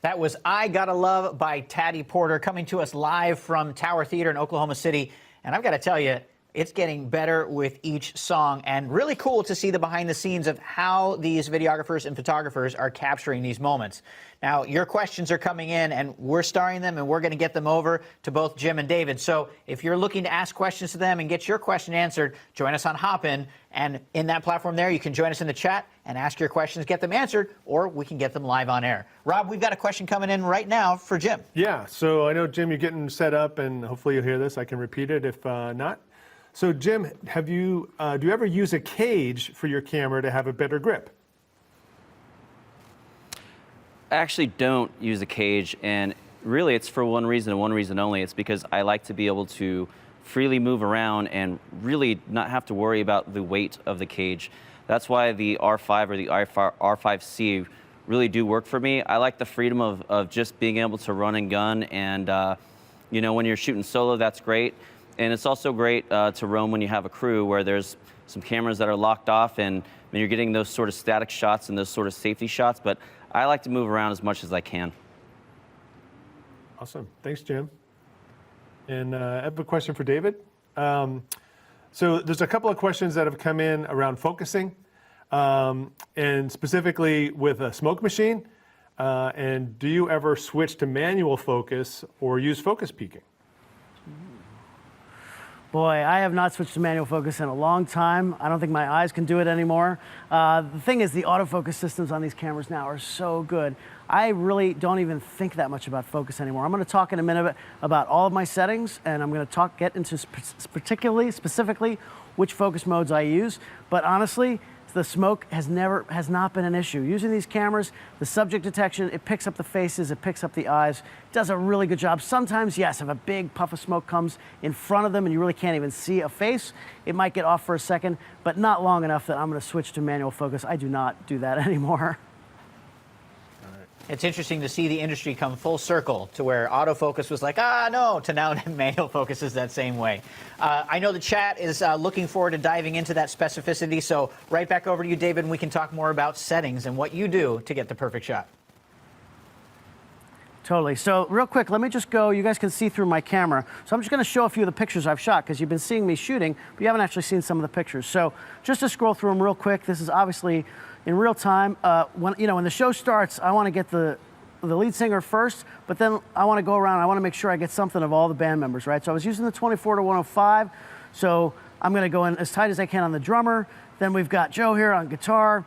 Speaker 14: That was I Gotta Love by Taddy Porter, coming to us live from Tower Theater in Oklahoma City. And I've got to tell you, it's getting better with each song, and really cool to see the behind the scenes of how these videographers and photographers are capturing these moments. Now, your questions are coming in, and we're starring them, and we're going to get them over to both Jim and David. So if you're looking to ask questions to them and get your question answered, join us on Hopin, and in that platform there, you can join us in the chat and ask your questions, get them answered, or we can get them live on air. Rob, we've got a question coming in right now for Jim.
Speaker 15: Yeah, so I know, Jim, you're getting set up, and hopefully you'll hear this. I can repeat it if not. So, Jim, do you ever use a cage for your camera to have a better grip?
Speaker 16: I actually don't use a cage, and really it's for one reason and one reason only. It's because I like to be able to freely move around and really not have to worry about the weight of the cage. That's why the R5 or the R5C really do work for me. I like the freedom of just being able to run and gun, and you know, when you're shooting solo, that's great. And it's also great to roam when you have a crew, where there's some cameras that are locked off and when you're getting those sort of static shots and those sort of safety shots. But I like to move around as much as I can.
Speaker 15: Awesome. Thanks, Jim. And I have a question for David. So there's a couple of questions that have come in around focusing, and specifically with a smoke machine. And do you ever switch to manual focus or use focus peaking?
Speaker 13: Boy, I have not switched to manual focus in a long time. I don't think my eyes can do it anymore. The thing is, the autofocus systems on these cameras now are so good. I really don't even think that much about focus anymore. I'm going to talk in a minute about all of my settings, and I'm going to get into specifically which focus modes I use. But honestly, the smoke has not been an issue. Using these cameras, the subject detection, it picks up the faces, it picks up the eyes, it does a really good job. Sometimes, yes, if a big puff of smoke comes in front of them and you really can't even see a face, it might get off for a second, but not long enough that I'm going to switch to manual focus. I do not do that anymore.
Speaker 14: It's interesting to see the industry come full circle to where autofocus was like, no, to now manual focus is that same way. I know the chat is looking forward to diving into that specificity, so right back over to you, David, and we can talk more about settings and what you do to get the perfect shot.
Speaker 13: Totally. So real quick, let me just go. You guys can see through my camera. So I'm just going to show a few of the pictures I've shot, because you've been seeing me shooting, but you haven't actually seen some of the pictures. So just to scroll through them real quick, this is obviously in real time. When the show starts, I want to get the lead singer first, but then I want to go around. I want to make sure I get something of all the band members, right? So I was using the 24-105. So I'm going to go in as tight as I can on the drummer. Then we've got Joe here on guitar.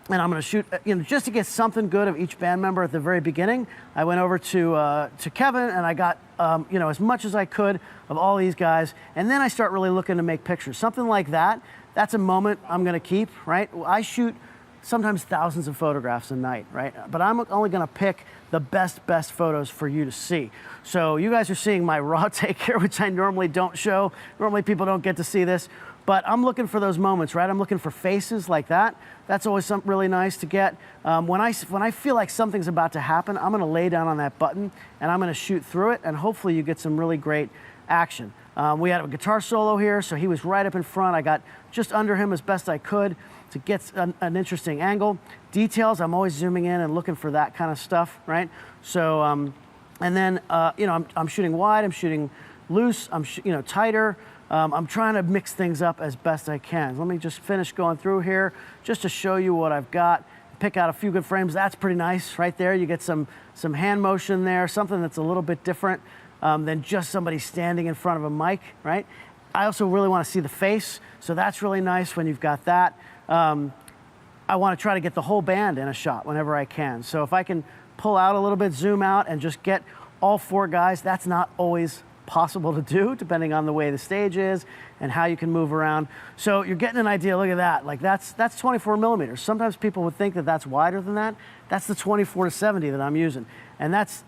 Speaker 13: And I'm going to shoot, just to get something good of each band member at the very beginning. I went over to Kevin, and I got, as much as I could of all these guys. And then I start really looking to make pictures. Something like that, that's a moment I'm going to keep, right? I shoot sometimes thousands of photographs a night, right? But I'm only going to pick the best photos for you to see. So you guys are seeing my raw take here, which I normally don't show. Normally people don't get to see this. But I'm looking for those moments, right? I'm looking for faces like that. That's always something really nice to get. When I feel like something's about to happen, I'm gonna lay down on that button and I'm gonna shoot through it, and hopefully you get some really great action. We had a guitar solo here, so he was right up in front. I got just under him as best I could to get an interesting angle. Details, I'm always zooming in and looking for that kind of stuff, right? So, and then, I'm shooting wide, I'm shooting loose, I'm tighter. I'm trying to mix things up as best I can. Let me just finish going through here just to show you what I've got. Pick out a few good frames. That's pretty nice right there. You get some hand motion there, something that's a little bit different than just somebody standing in front of a mic, right? I also really want to see the face, so that's really nice when you've got that. I want to try to get the whole band in a shot whenever I can. So if I can pull out a little bit, zoom out, and just get all four guys, that's not always possible to do, depending on the way the stage is and how you can move around. So you're getting an idea. Look at that. Like that's 24 millimeters. Sometimes people would think that that's wider than that. That's the 24-70 that I'm using, and that's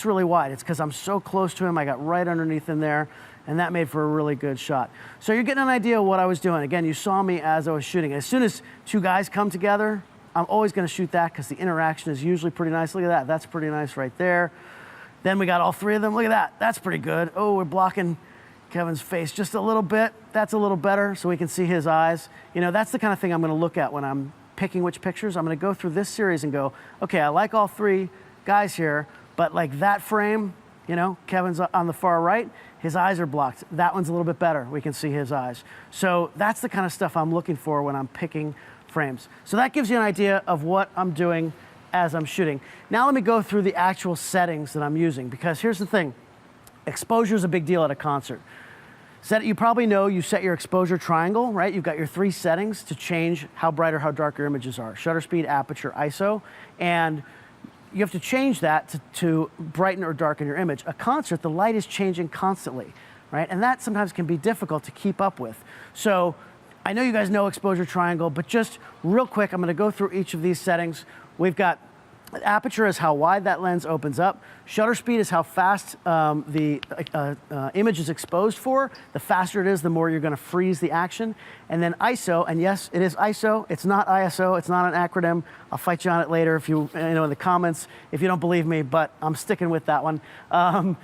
Speaker 13: really wide. It's because I'm so close to him. I got right underneath him there, and that made for a really good shot. So you're getting an idea of what I was doing. Again, you saw me as I was shooting. As soon as two guys come together, I'm always going to shoot that because the interaction is usually pretty nice. Look at that. That's pretty nice right there. Then we got all three of them. Look at that. That's pretty good. Oh, we're blocking Kevin's face just a little bit. That's a little better so we can see his eyes. That's the kind of thing I'm going to look at when I'm picking which pictures. I'm going to go through this series and go, okay, I like all three. guys here, but like that frame, you know, Kevin's on the far right, his eyes are blocked. That one's a little bit better. We can see his eyes. So that's the kind of stuff I'm looking for when I'm picking frames. So that gives you an idea of what I'm doing as I'm shooting. Now let me go through the actual settings that I'm using, because here's the thing. Exposure is a big deal at a concert. You probably know you set your exposure triangle, right? You've got your 3 settings to change how bright or how dark your images are. Shutter speed, aperture, ISO, and you have to change that to brighten or darken your image. A concert, the light is changing constantly, right? And that sometimes can be difficult to keep up with. So I know you guys know exposure triangle, but just real quick, I'm gonna go through each of these settings. We've got aperture is how wide that lens opens up. Shutter speed is how fast the image is exposed for. The faster it is, the more you're going to freeze the action. And then ISO, and yes, it is ISO. It's not ISO. It's not an acronym. I'll fight you on it later if you know in the comments if you don't believe me, but I'm sticking with that one. ISO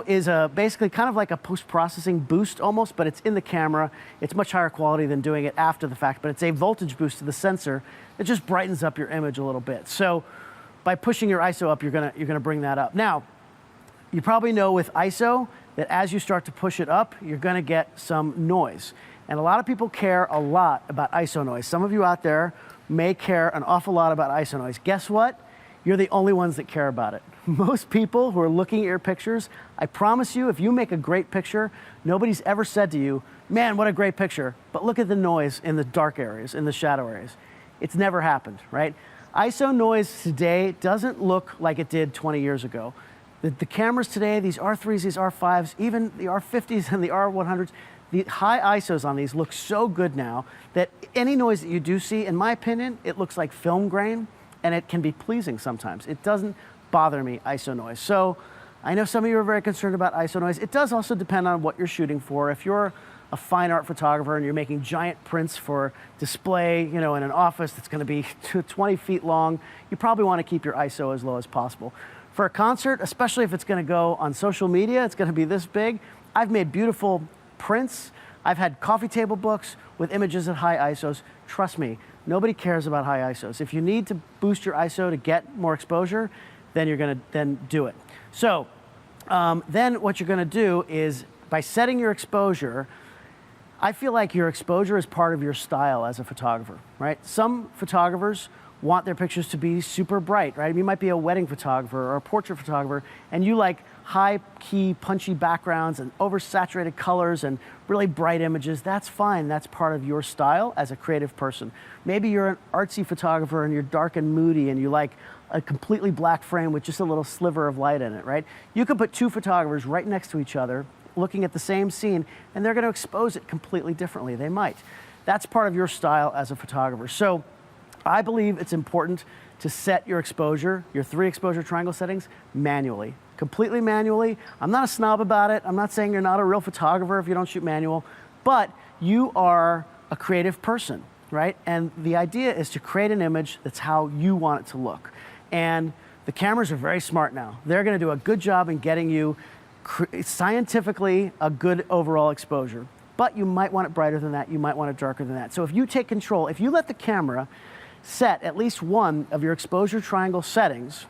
Speaker 13: is basically kind of like a post-processing boost almost, but it's in the camera. It's much higher quality than doing it after the fact, but it's a voltage boost to the sensor. It just brightens up your image a little bit. So by pushing your ISO up, you're gonna bring that up. Now, you probably know with ISO that as you start to push it up, you're gonna get some noise. And a lot of people care a lot about ISO noise. Some of you out there may care an awful lot about ISO noise. Guess what? You're the only ones that care about it. Most people who are looking at your pictures, I promise you, if you make a great picture, nobody's ever said to you, man, what a great picture, but look at the noise in the dark areas, in the shadow areas. It's never happened, right? ISO noise today doesn't look like it did 20 years ago. The cameras today, these R3s, these R5s, even the R50s and the R100s, the high ISOs on these look so good now that any noise that you do see, in my opinion, it looks like film grain, and it can be pleasing sometimes. It doesn't bother me, ISO noise. So I know some of you are very concerned about ISO noise. It does also depend on what you're shooting for. If you're a fine art photographer and you're making giant prints for display, you know, in an office that's gonna be 20 feet long, you probably wanna keep your ISO as low as possible. For a concert, especially if it's gonna go on social media, it's gonna be this big. I've made beautiful prints. I've had coffee table books with images at high ISOs. Trust me, nobody cares about high ISOs. If you need to boost your ISO to get more exposure, then you're gonna do it. So then what you're gonna do is by setting your exposure, I feel like your exposure is part of your style as a photographer, right? Some photographers want their pictures to be super bright, right? You might be a wedding photographer or a portrait photographer, and you like high key, punchy backgrounds and oversaturated colors and really bright images. That's fine. That's part of your style as a creative person. Maybe you're an artsy photographer and you're dark and moody and you like a completely black frame with just a little sliver of light in it, right? You could put 2 photographers right next to each other looking at the same scene, and they're going to expose it completely differently. They might. That's part of your style as a photographer. So I believe it's important to set your exposure, your 3 exposure triangle settings, manually, completely manually. I'm not a snob about it. I'm not saying you're not a real photographer if you don't shoot manual, but you are a creative person, right? And the idea is to create an image that's how you want it to look. And the cameras are very smart now. They're going to do a good job in getting you scientifically a good overall exposure, but you might want it brighter than that. You might want it darker than that. So if you take control, if you let the camera set at least one of your exposure triangle settings,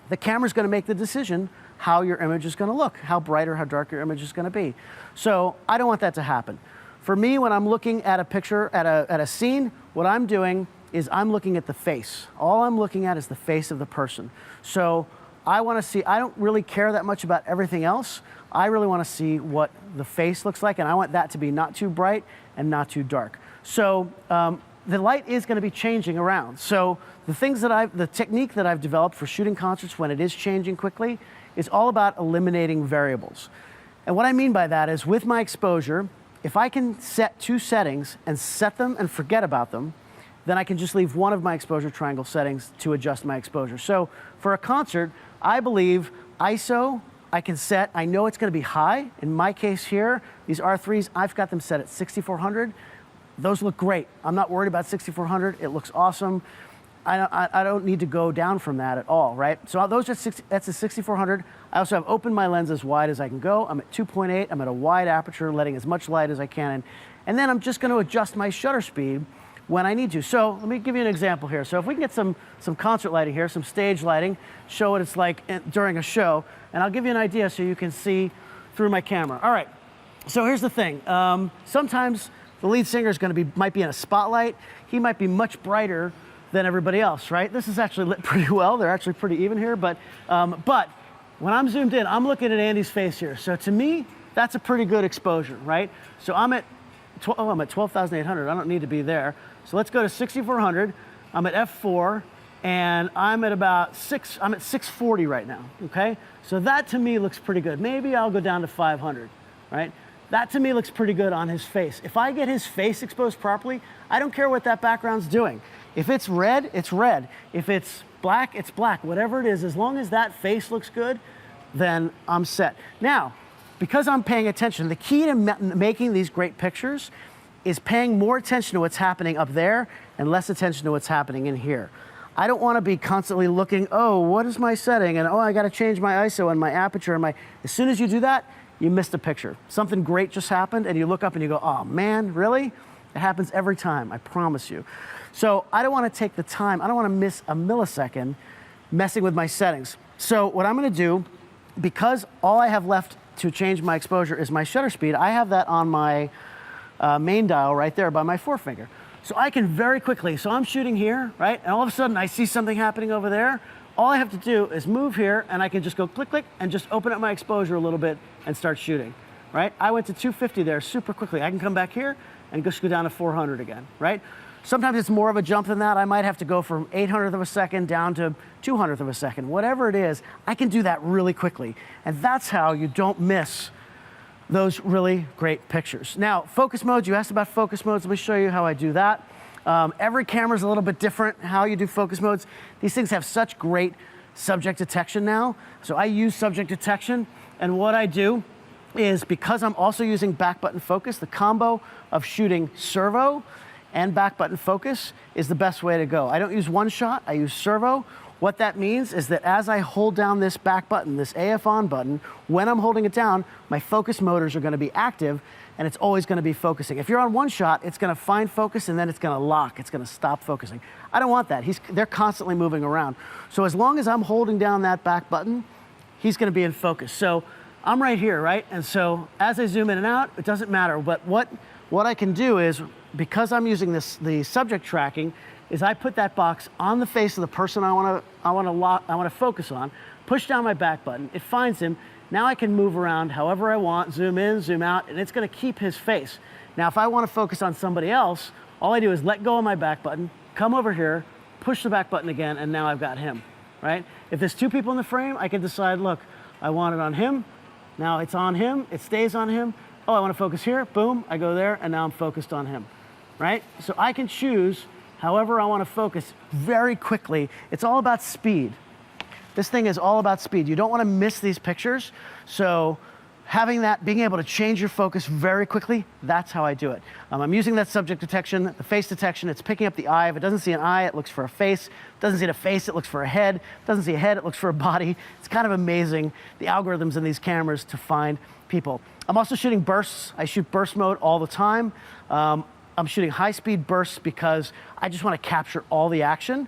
Speaker 13: the camera's going to make the decision how your image is going to look, how bright or how dark your image is going to be. So I don't want that to happen. For me, when I'm looking at a picture, at a scene, what I'm doing is I'm looking at the face. All I'm looking at is the face of the person. So I want to see, I don't really care that much about everything else. I really want to see what the face looks like, and I want that to be not too bright and not too dark. So the light is going to be changing around. So the technique that I've developed for shooting concerts when it is changing quickly is all about eliminating variables. And what I mean by that is with my exposure, if I can set 2 settings and set them and forget about them, then I can just leave one of my exposure triangle settings to adjust my exposure. So for a concert, I believe ISO, I can set, I know it's going to be high. In my case here, these R3s, I've got them set at 6400. Those look great. I'm not worried about 6400. It looks awesome. I don't need to go down from that at all, right? So those are that's a 6400. I also have opened my lens as wide as I can go. I'm at 2.8. I'm at a wide aperture, letting as much light as I can in. And then I'm just going to adjust my shutter speed when I need to. So let me give you an example here. So if we can get some concert lighting here, some stage lighting, show what it's like during a show, and I'll give you an idea so you can see through my camera. All right, so here's the thing. Sometimes the lead singer might be in a spotlight. He might be much brighter than everybody else, right? This is actually lit pretty well. They're actually pretty even here, but when I'm zoomed in, I'm looking at Andy's face here. So to me, that's a pretty good exposure, right? So I'm at 12,800. I don't need to be there. So let's go to 6,400. I'm at f4, and I'm at about I'm at 640 right now, okay? So that to me looks pretty good. Maybe I'll go down to 500, right? That to me looks pretty good on his face. If I get his face exposed properly, I don't care what that background's doing. If it's red, it's red. If it's black, it's black. Whatever it is, as long as that face looks good, then I'm set. Now, because I'm paying attention, the key to making these great pictures is paying more attention to what's happening up there and less attention to what's happening in here. I don't want to be constantly looking, oh, what is my setting? And oh, I got to change my ISO and my aperture and as soon as you do that, you missed a picture. Something great just happened and you look up and you go, oh man, really? It happens every time, I promise you. So I don't want to take the time, I don't want to miss a millisecond messing with my settings. So what I'm going to do, because all I have left to change my exposure is my shutter speed, I have that on my main dial right there by my forefinger. So I can very quickly, so I'm shooting here, right? And all of a sudden I see something happening over there. All I have to do is move here and I can just go click, click, and just open up my exposure a little bit and start shooting, right? I went to 250 there super quickly. I can come back here and just go down to 400 again, right? Sometimes it's more of a jump than that. I might have to go from 800th of a second down to 200th of a second. Whatever it is, I can do that really quickly. And that's how you don't miss those really great pictures. Now, focus modes, you asked about focus modes. Let me show you how I do that. Every camera's a little bit different how you do focus modes. These things have such great subject detection now. So I use subject detection, and what I do is, because I'm also using back button focus, the combo of shooting servo and back button focus is the best way to go. I don't use one shot, I use servo. What that means is that as I hold down this back button, this AF on button, when I'm holding it down, my focus motors are going to be active and it's always going to be focusing. If you're on one shot, it's going to find focus and then it's going to lock, it's going to stop focusing. I don't want that. They're constantly moving around. So as long as I'm holding down that back button, he's going to be in focus. So I'm right here, right? And so as I zoom in and out, it doesn't matter. But what I can do is, because I'm using the subject tracking, is I put that box on the face of the person I want to focus on, push down my back button, it finds him. Now I can move around however I want, zoom in, zoom out, and it's going to keep his face. Now if I want to focus on somebody else, all I do is let go of my back button, come over here, push the back button again, and now I've got him, right? If there's two people in the frame, I can decide, look, I want it on him, now it's on him, it stays on him. Oh, I want to focus here, boom, I go there, and now I'm focused on him, right? So I can choose however I want to focus very quickly. It's all about speed. This thing is all about speed. You don't want to miss these pictures. So having that, being able to change your focus very quickly, that's how I do it. I'm using that subject detection, the face detection. It's picking up the eye. If it doesn't see an eye, it looks for a face. If it doesn't see a face, it looks for a head. If it doesn't see a head, it looks for a body. It's kind of amazing, the algorithms in these cameras to find people. I'm also shooting bursts. I shoot burst mode all the time. I'm shooting high-speed bursts because I just want to capture all the action.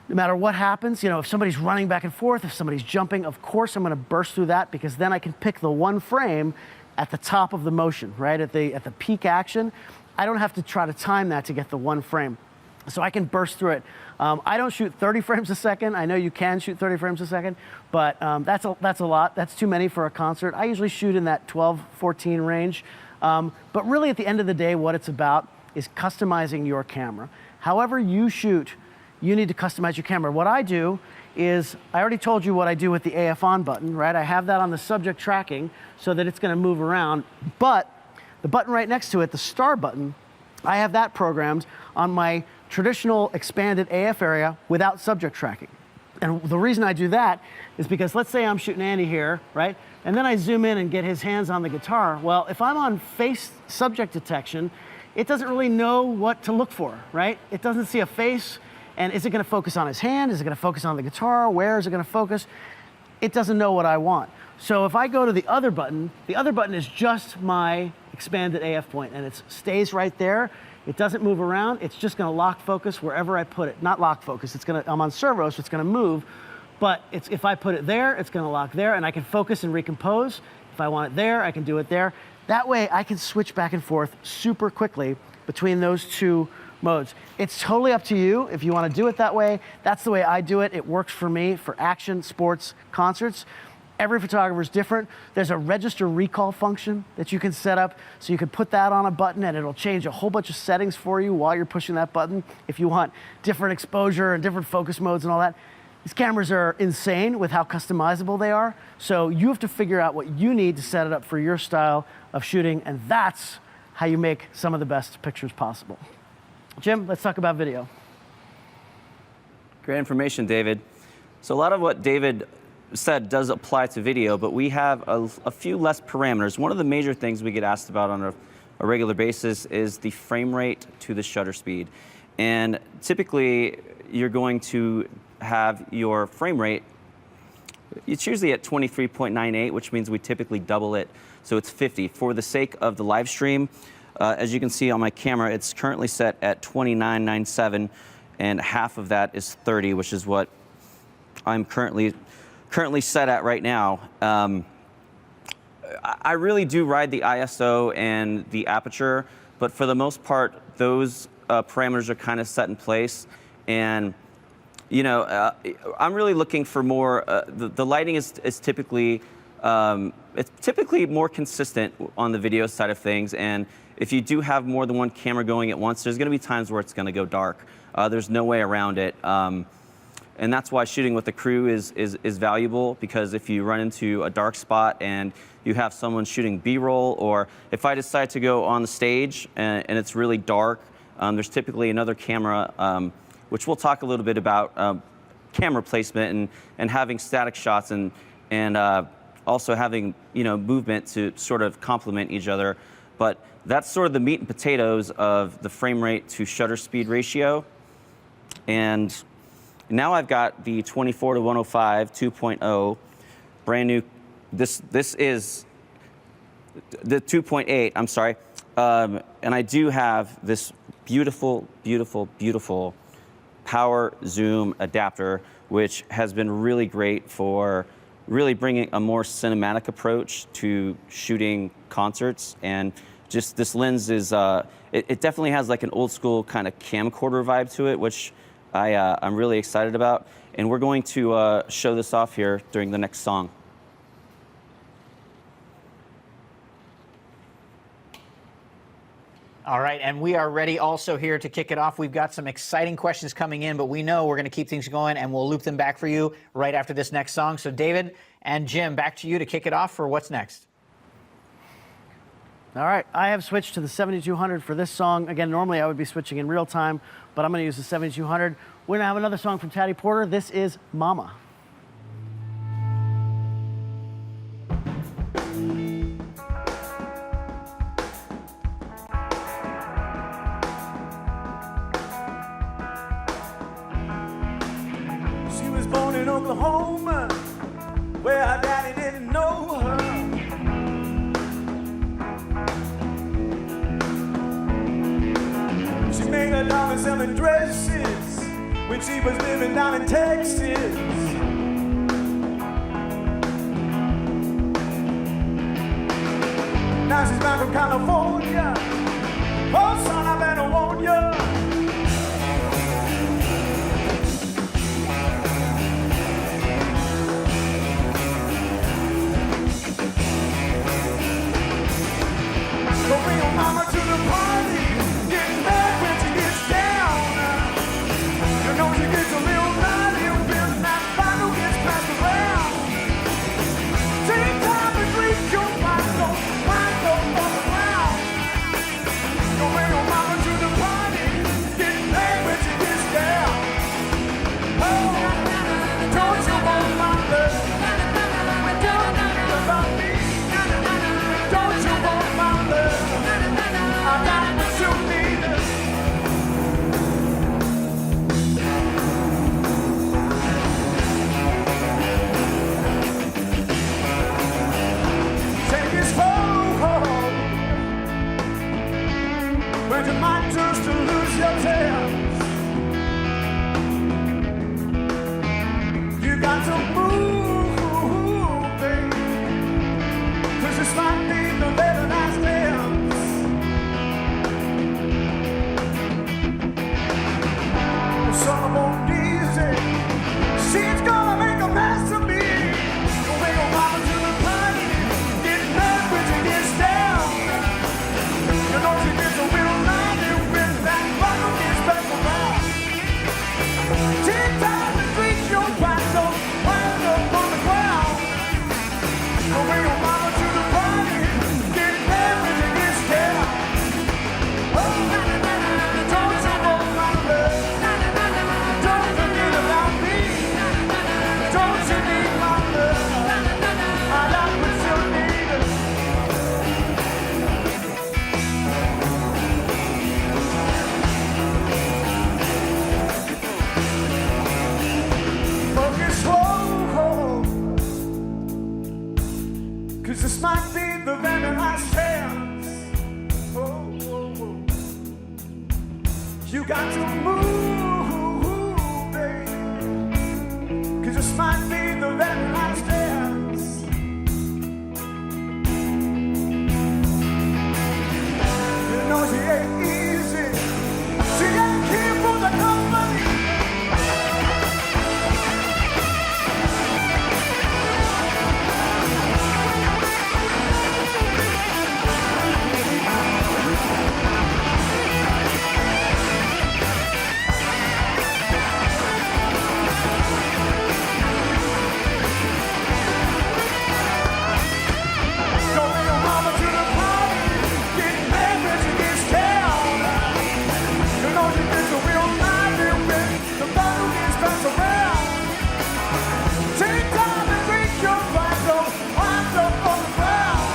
Speaker 13: No matter what happens, you know, if somebody's running back and forth, if somebody's jumping, of course I'm going to burst through that, because then I can pick the one frame at the top of the motion, right? At the peak action. I don't have to try to time that to get the one frame. So I can burst through it. I don't shoot 30 frames a second. I know you can shoot 30 frames a second, but that's a lot. That's too many for a concert. I usually shoot in that 12, 14 range. But really at the end of the day, what it's about is customizing your camera. However you shoot, you need to customize your camera. What I do is, I already told you what I do with the AF on button, right? I have that on the subject tracking so that it's gonna move around, but the button right next to it, the star button, I have that programmed on my traditional expanded AF area without subject tracking. And the reason I do that is because, let's say I'm shooting Andy here, right? And then I zoom in and get his hands on the guitar. Well, if I'm on face subject detection, it doesn't really know what to look for, right? It doesn't see a face, and is it gonna focus on his hand? Is it gonna focus on the guitar? Where is it gonna focus? it doesn't know what I want. So if I go to the other button is just my expanded AF point, and it stays right there. It doesn't move around. It's just going to lock focus wherever I put it. Not lock focus. I'm on servo, so it's going to move. But if I put it there, it's going to lock there, and I can focus and recompose. If I want it there, I can do it there. That way, I can switch back and forth super quickly between those two modes. It's totally up to you if you want to do it that way. That's the way I do it. It works for me for action, sports, concerts. Every photographer is different. There's a register recall function that you can set up, so you can put that on a button and it'll change a whole bunch of settings for you while you're pushing that button if you want different exposure and different focus modes and all that. These cameras are insane with how customizable they are, so you have to figure out what you need to set it up for your style of shooting, and that's how you make some of the best pictures possible. Jim, let's talk about video.
Speaker 16: Great information, David. So a lot of what David said does apply to video, but we have a few less parameters. One of the major things we get asked about on a regular basis is the frame rate to the shutter speed. And typically, you're going to have your frame rate, it's usually at 23.98, which means we typically double it, so it's 50. For the sake of the live stream, as you can see on my camera, it's currently set at 29.97, and half of that is 30, which is what I'm currently set at right now. I really do ride the ISO and the aperture, but for the most part, those parameters are kind of set in place. And I'm really looking for more. The lighting is typically it's typically more consistent on the video side of things. And if you do have more than one camera going at once, there's going to be times where it's going to go dark. There's no way around it. And that's why shooting with a crew is valuable, because if you run into a dark spot and you have someone shooting B-roll, or if I decide to go on the stage and it's really dark, there's typically another camera, which we'll talk a little bit about camera placement and having static shots and also having movement to sort of complement each other. But that's sort of the meat and potatoes of the frame rate to shutter speed ratio. And now I've got the 24 to 105 2.0, brand new. This is the 2.8. I'm sorry, and I do have this beautiful, beautiful, beautiful power zoom adapter, which has been really great for really bringing a more cinematic approach to shooting concerts. And just this lens is it definitely has like an old school kind of camcorder vibe to it, which I'm really excited about, and we're going to show this off here during the next song.
Speaker 14: All right, and we are ready also here to kick it off. We've got some exciting questions coming in, but we know we're going to keep things going, and we'll loop them back for you right after this next song. So David and Jim, back to you to kick it off for what's next.
Speaker 13: All right, I have switched to the 7200 for this song. Again, normally I would be switching in real time, but I'm going to use the 7200. We're going to have another song from Taddy Porter. This is Mama.
Speaker 17: She was born in Oklahoma, where her daddy didn't know her. She made a dollar selling dresses when she was living down in Texas. Now she's back from California. Oh, son, I better warn ya. Go bring your mama to the party. Getting mad when she gets down. You know she gets a little naughty when that bottle gets passed around. Take time to drink your bottle, wine go all around. Go bring your you might just lose your chance. You got to move, baby, 'cause this might be the very last dance. The sun won't easy. She's gonna make a mess of me. Gonna make a mama to the party. Get mad when she gets down. You know she gets a real lively when that bottle gets back around. Take time to treat your back, don't wind up on the ground. Gonna bring your mama to the party. Get mad when she gets down. Oh, don't you want my love? Don't forget about me. Don't you need my love? I like what you need. Focus slow, 'cause this might be the very last chance. Oh, oh, oh. You got to move, baby, 'cause this might be the very last dance. You know she ain't easy. She ain't here for the company. Don't bring your mama to the party. Get mad when she gets down. You know she gets a real lively when the bottle gets passed around. Take time to drink your glass, don't wind up on the ground.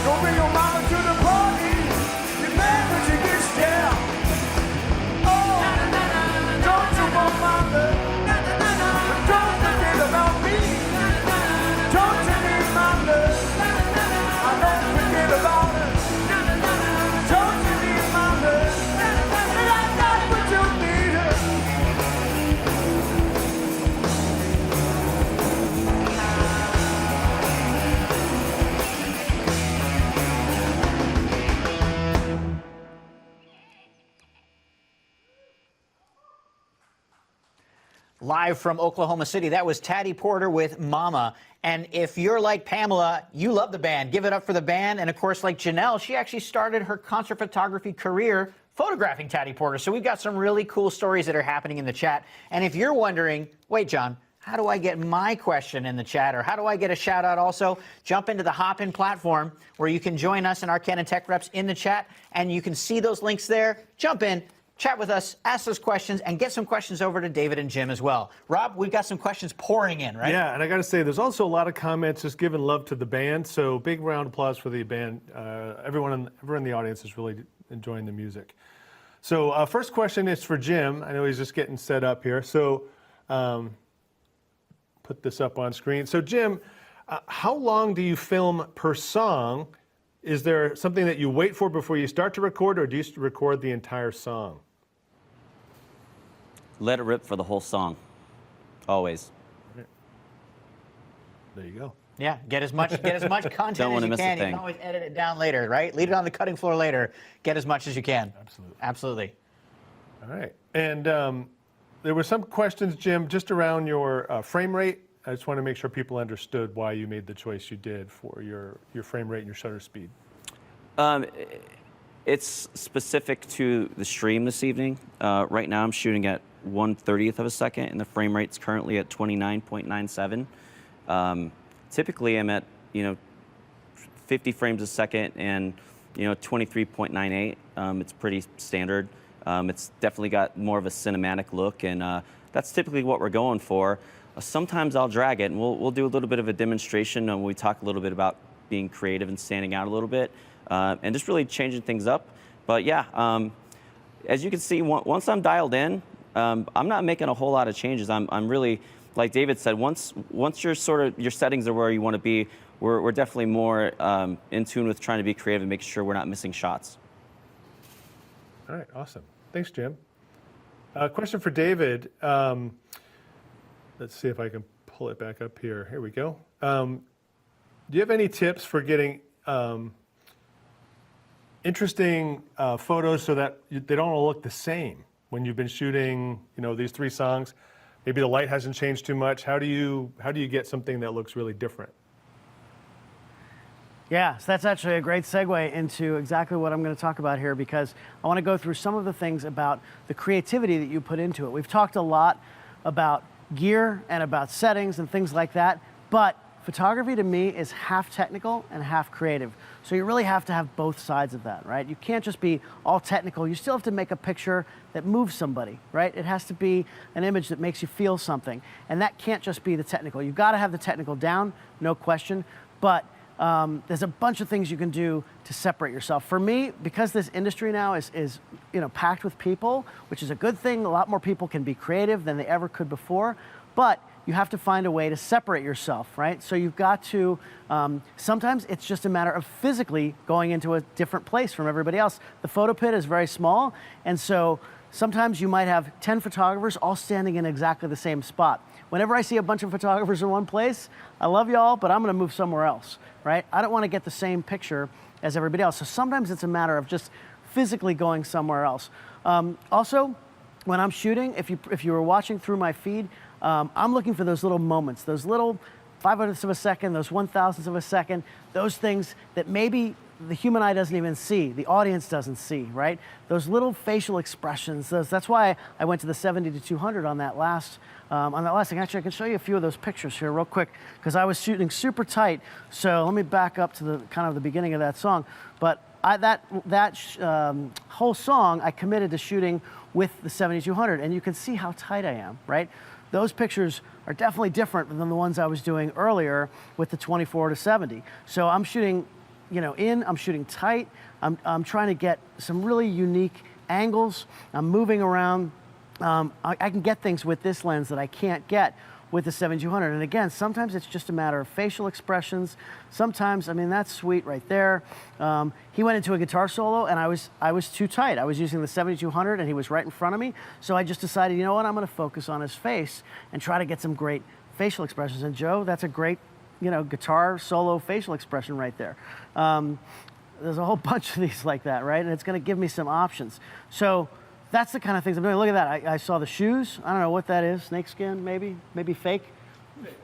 Speaker 17: Don't bring your mama to the party. Get mad when she gets down. Oh, don't you want my love? Don't forget about me. Don't you need my love? I don't forget about it. Don't you need my love? And I got what you need.
Speaker 14: Live from Oklahoma City, that was Taddy Porter with Mama. And if you're like Pamela, you love the band. Give it up for the band. And of course, like Janelle, she actually started her concert photography career photographing Taddy Porter. So we've got some really cool stories that are happening in the chat. And if you're wondering, wait, John, how do I get my question in the chat, or how do I get a shout out also? Jump into the Hopin platform where you can join us and our Canon Tech reps in the chat, and you can see those links there. Jump in, chat with us, ask those questions, and get some questions over to David and Jim as well. Rob, we've got some questions pouring in, right?
Speaker 15: Yeah, and I got to say, there's also a lot of comments just giving love to the band. So big round of applause for the band. Everyone in the audience is really enjoying the music. So first question is for Jim. I know he's just getting set up here. So put this up on screen. So Jim, how long do you film per song? Is there something that you wait for before you start to record, or do you record the entire song?
Speaker 16: Let it rip for the whole song, always.
Speaker 15: There you go.
Speaker 14: Yeah, get as much content
Speaker 16: Don't
Speaker 14: as you
Speaker 16: miss a
Speaker 14: can. You
Speaker 16: thing.
Speaker 14: can always edit it down later, right? Leave it on the cutting floor later. Get as much as you can.
Speaker 15: Absolutely.
Speaker 14: Absolutely.
Speaker 15: All right. And there were some questions, Jim, just around your frame rate. I just want to make sure people understood why you made the choice you did for your frame rate and your shutter speed.
Speaker 16: It's specific to the stream this evening. Right now I'm shooting at 1/30th of a second, and the frame rate's currently at 29.97. Typically I'm at 50 frames a second and 23.98. It's pretty standard. It's definitely got more of a cinematic look, and that's typically what we're going for. Sometimes I'll drag it, and we'll do a little bit of a demonstration when we talk a little bit about being creative and standing out a little bit, and just really changing things up. But yeah, as you can see, once I'm dialed in, I'm not making a whole lot of changes. I'm really, like David said, once your settings are where you want to be, we're definitely more in tune with trying to be creative and making sure we're not missing shots.
Speaker 15: All right, awesome. Thanks, Jim. Question for David. Let's see if I can pull it back up here. Here we go. Do you have any tips for getting interesting photos so that they don't all look the same when you've been shooting, these 3 songs? Maybe the light hasn't changed too much. How do you get something that looks really different?
Speaker 13: Yeah, so that's actually a great segue into exactly what I'm going to talk about here, because I want to go through some of the things about the creativity that you put into it. We've talked a lot about gear and about settings and things like that, but photography to me is half technical and half creative. So you really have to have both sides of that, right? You can't just be all technical. You still have to make a picture that moves somebody, right? It has to be an image that makes you feel something. And that can't just be the technical. You've got to have the technical down, no question, but there's a bunch of things you can do to separate yourself. For me, because this industry now is packed with people, which is a good thing. A lot more people can be creative than they ever could before, but you have to find a way to separate yourself, right? So you've got to, sometimes it's just a matter of physically going into a different place from everybody else. The photo pit is very small, and so sometimes you might have 10 photographers all standing in exactly the same spot. Whenever I see a bunch of photographers in one place, I love y'all, but I'm gonna move somewhere else, right? I don't wanna get the same picture as everybody else. So sometimes it's a matter of just physically going somewhere else. Also, when I'm shooting, if you were watching through my feed, I'm looking for those little moments, those little 500ths of a second, those 1,000ths of a second, those things that maybe the human eye doesn't even see, the audience doesn't see, right? Those little facial expressions. That's why I went to the 70 to 200 on that last thing. Actually, I can show you a few of those pictures here real quick, because I was shooting super tight. So let me back up to the beginning of that song. But that whole song I committed to shooting with the 70-200, and you can see how tight I am, right? Those pictures are definitely different than the ones I was doing earlier with the 24 to 70. So I'm shooting, I'm shooting tight. I'm trying to get some really unique angles. I'm moving around. I can get things with this lens that I can't get with the 70-200. And again, sometimes it's just a matter of facial expressions. Sometimes, that's sweet right there. He went into a guitar solo, and I was too tight. I was using the 70-200, and he was right in front of me. So I just decided, you know what, I'm going to focus on his face and try to get some great facial expressions. And Joe, that's a great, guitar solo facial expression right there. There's a whole bunch of these like that, right? And it's going to give me some options. So that's the kind of things I'm doing. Look at that. I saw the shoes. I don't know what that is. Snakeskin, maybe? Maybe fake?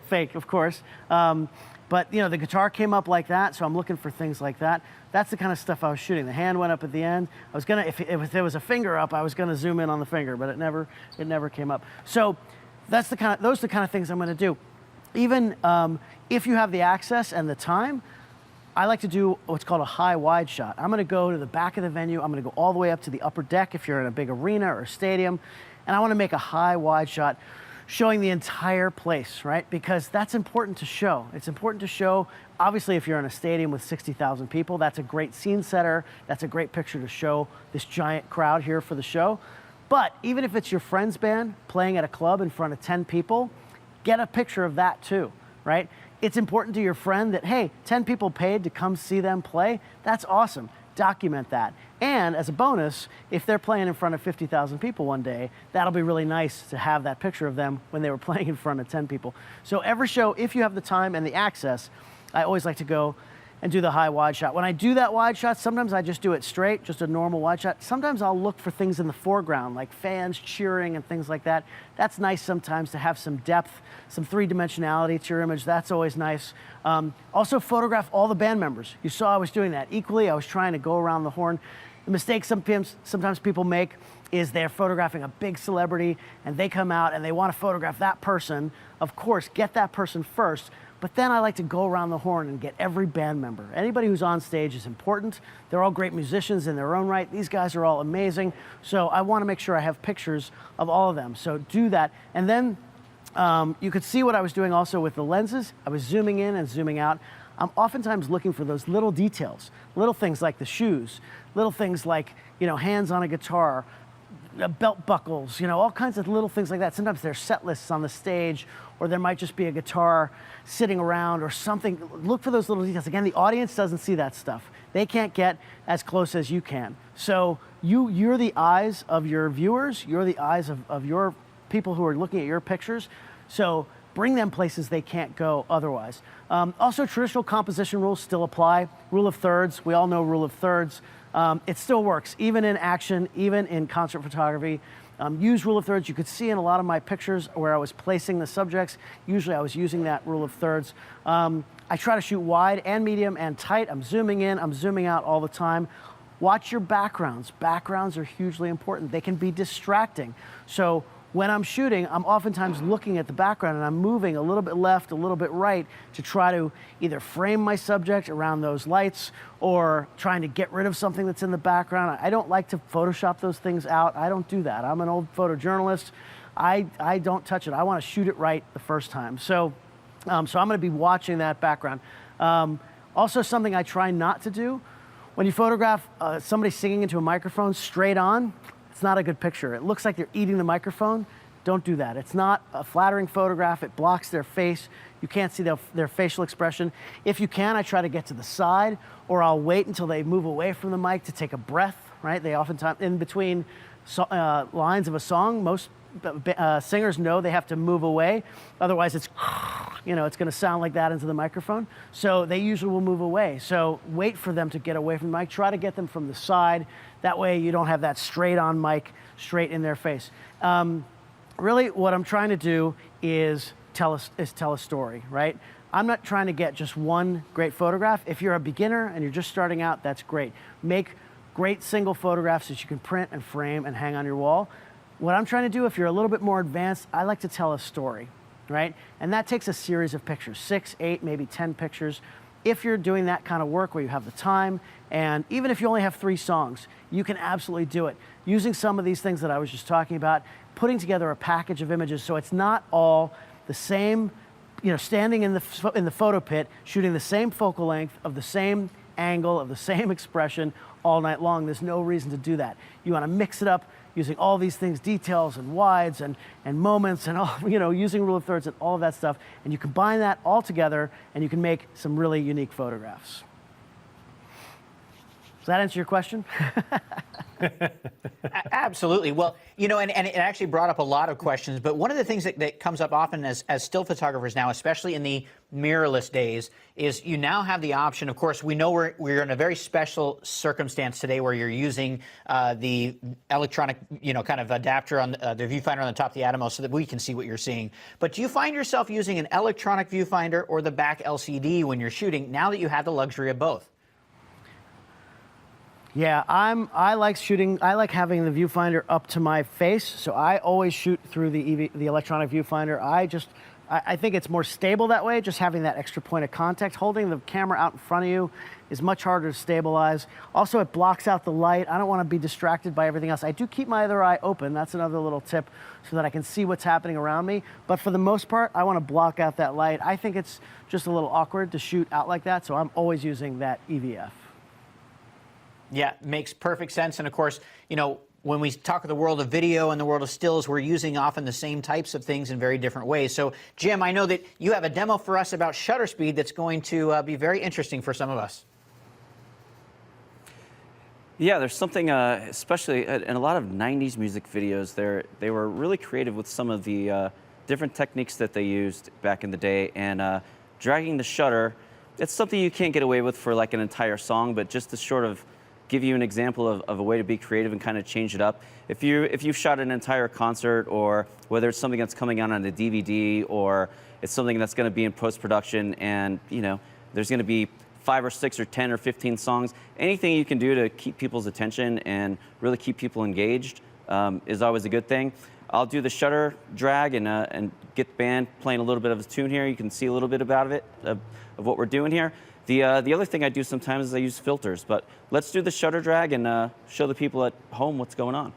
Speaker 13: Fake, of course. But, the guitar came up like that, so I'm looking for things like that. That's the kind of stuff I was shooting. The hand went up at the end. I was going to, if there was a finger up, I was going to zoom in on the finger, but it never came up. So those are the kind of things I'm going to do. Even if you have the access and the time, I like to do what's called a high-wide shot. I'm going to go to the back of the venue. I'm going to go all the way up to the upper deck if you're in a big arena or a stadium, and I want to make a high-wide shot showing the entire place, right? Because that's important to show. It's important to show, obviously, if you're in a stadium with 60,000 people, that's a great scene setter. That's a great picture to show this giant crowd here for the show. But even if it's your friend's band playing at a club in front of 10 people, get a picture of that too, right? It's important to your friend that, hey, 10 people paid to come see them play. That's awesome. Document that. And as a bonus, if they're playing in front of 50,000 people one day, that'll be really nice to have that picture of them when they were playing in front of 10 people. So every show, if you have the time and the access, I always like to go and do the high wide shot. When I do that wide shot, sometimes I just do it straight, just a normal wide shot. Sometimes I'll look for things in the foreground, like fans cheering and things like that. That's nice sometimes to have some depth, some three-dimensionality to your image. That's always nice. Also photograph all the band members. You saw I was doing that. Equally, I was trying to go around the horn. The mistake sometimes people make is they're photographing a big celebrity and they come out and they want to photograph that person. Of course, get that person first. But then I like to go around the horn and get every band member. Anybody who's on stage is important. They're all great musicians in their own right. These guys are all amazing. So I want to make sure I have pictures of all of them. So do that. And then you could see what I was doing also with the lenses. I was zooming in and zooming out. I'm oftentimes looking for those little details, little things like the shoes, little things like, hands on a guitar, belt buckles, all kinds of little things like that. Sometimes there's set lists on the stage, or there might just be a guitar sitting around or something. Look for those little details. Again, the audience doesn't see that stuff. They can't get as close as you can. So you're the eyes of your viewers, you're the eyes of your people who are looking at your pictures. So bring them places they can't go otherwise. Also, traditional composition rules still apply. Rule of thirds, we all know rule of thirds. It still works, even in action, even in concert photography. Use rule of thirds. You could see in a lot of my pictures where I was placing the subjects, usually I was using that rule of thirds. I try to shoot wide and medium and tight. I'm zooming in, I'm zooming out all the time. Watch your backgrounds. Backgrounds are hugely important. They can be distracting. So when I'm shooting, I'm oftentimes looking at the background and I'm moving a little bit left, a little bit right to try to either frame my subject around those lights or trying to get rid of something that's in the background. I don't like to Photoshop those things out. I don't do that. I'm an old photojournalist. I don't touch it. I want to shoot it right the first time. So I'm going to be watching that background. Also, something I try not to do, when you photograph somebody singing into a microphone straight on, it's not a good picture. It looks like they're eating the microphone. Don't do that. It's not a flattering photograph. It blocks their face. You can't see their facial expression. If you can, I try to get to the side, or I'll wait until they move away from the mic to take a breath, right? They oftentimes, in between lines of a song, most singers know they have to move away. Otherwise, it's going to sound like that into the microphone. So they usually will move away. So wait for them to get away from the mic. Try to get them from the side. That way you don't have that straight on mic, straight in their face. Really, what I'm trying to do is tell a story, right? I'm not trying to get just one great photograph. If you're a beginner and you're just starting out, that's great. Make great single photographs that you can print and frame and hang on your wall. What I'm trying to do, if you're a little bit more advanced, I like to tell a story, right? And that takes a series of pictures, 6, 8, maybe 10 pictures. If you're doing that kind of work where you have the time, and even if you only have 3 songs, you can absolutely do it. Using some of these things that I was just talking about, putting together a package of images so it's not all the same, standing in the photo pit, shooting the same focal length of the same angle, of the same expression all night long. There's no reason to do that. You want to mix it up using all these things, details and wides and moments and all, using rule of thirds and all of that stuff. And you combine that all together and you can make some really unique photographs. Does that answer your question?
Speaker 14: Absolutely. Well, and it actually brought up a lot of questions, but one of the things that comes up often as still photographers now, especially in the mirrorless days, is you now have the option. Of course, we know we're in a very special circumstance today where you're using the electronic, kind of adapter on the viewfinder on the top of the Atomos so that we can see what you're seeing. But do you find yourself using an electronic viewfinder or the back LCD when you're shooting now that you have the luxury of both?
Speaker 13: Yeah, I like shooting. I like having the viewfinder up to my face, so I always shoot through the electronic viewfinder. I think it's more stable that way. Just having that extra point of contact, holding the camera out in front of you, is much harder to stabilize. Also, it blocks out the light. I don't want to be distracted by everything else. I do keep my other eye open. That's another little tip, so that I can see what's happening around me. But for the most part, I want to block out that light. I think it's just a little awkward to shoot out like that, so I'm always using that EVF.
Speaker 14: Yeah, makes perfect sense. And of course, when we talk of the world of video and the world of stills, we're using often the same types of things in very different ways. So, Jim, I know that you have a demo for us about shutter speed that's going to be very interesting for some of us.
Speaker 16: Yeah, there's something, especially in a lot of 90s music videos, they were really creative with some of the different techniques that they used back in the day. And dragging the shutter, it's something you can't get away with for like an entire song, but just to sort of give you an example of a way to be creative and kind of change it up. If you've shot an entire concert, or whether it's something that's coming out on a DVD, or it's something that's going to be in post-production, and there's going to be 5 or 6 or 10 or 15 songs, anything you can do to keep people's attention and really keep people engaged is always a good thing. I'll do the shutter drag and get the band playing a little bit of a tune here. You can see a little bit about it, of what we're doing here. The other thing I do sometimes is I use filters, but let's do the shutter drag and show the people at home what's going on.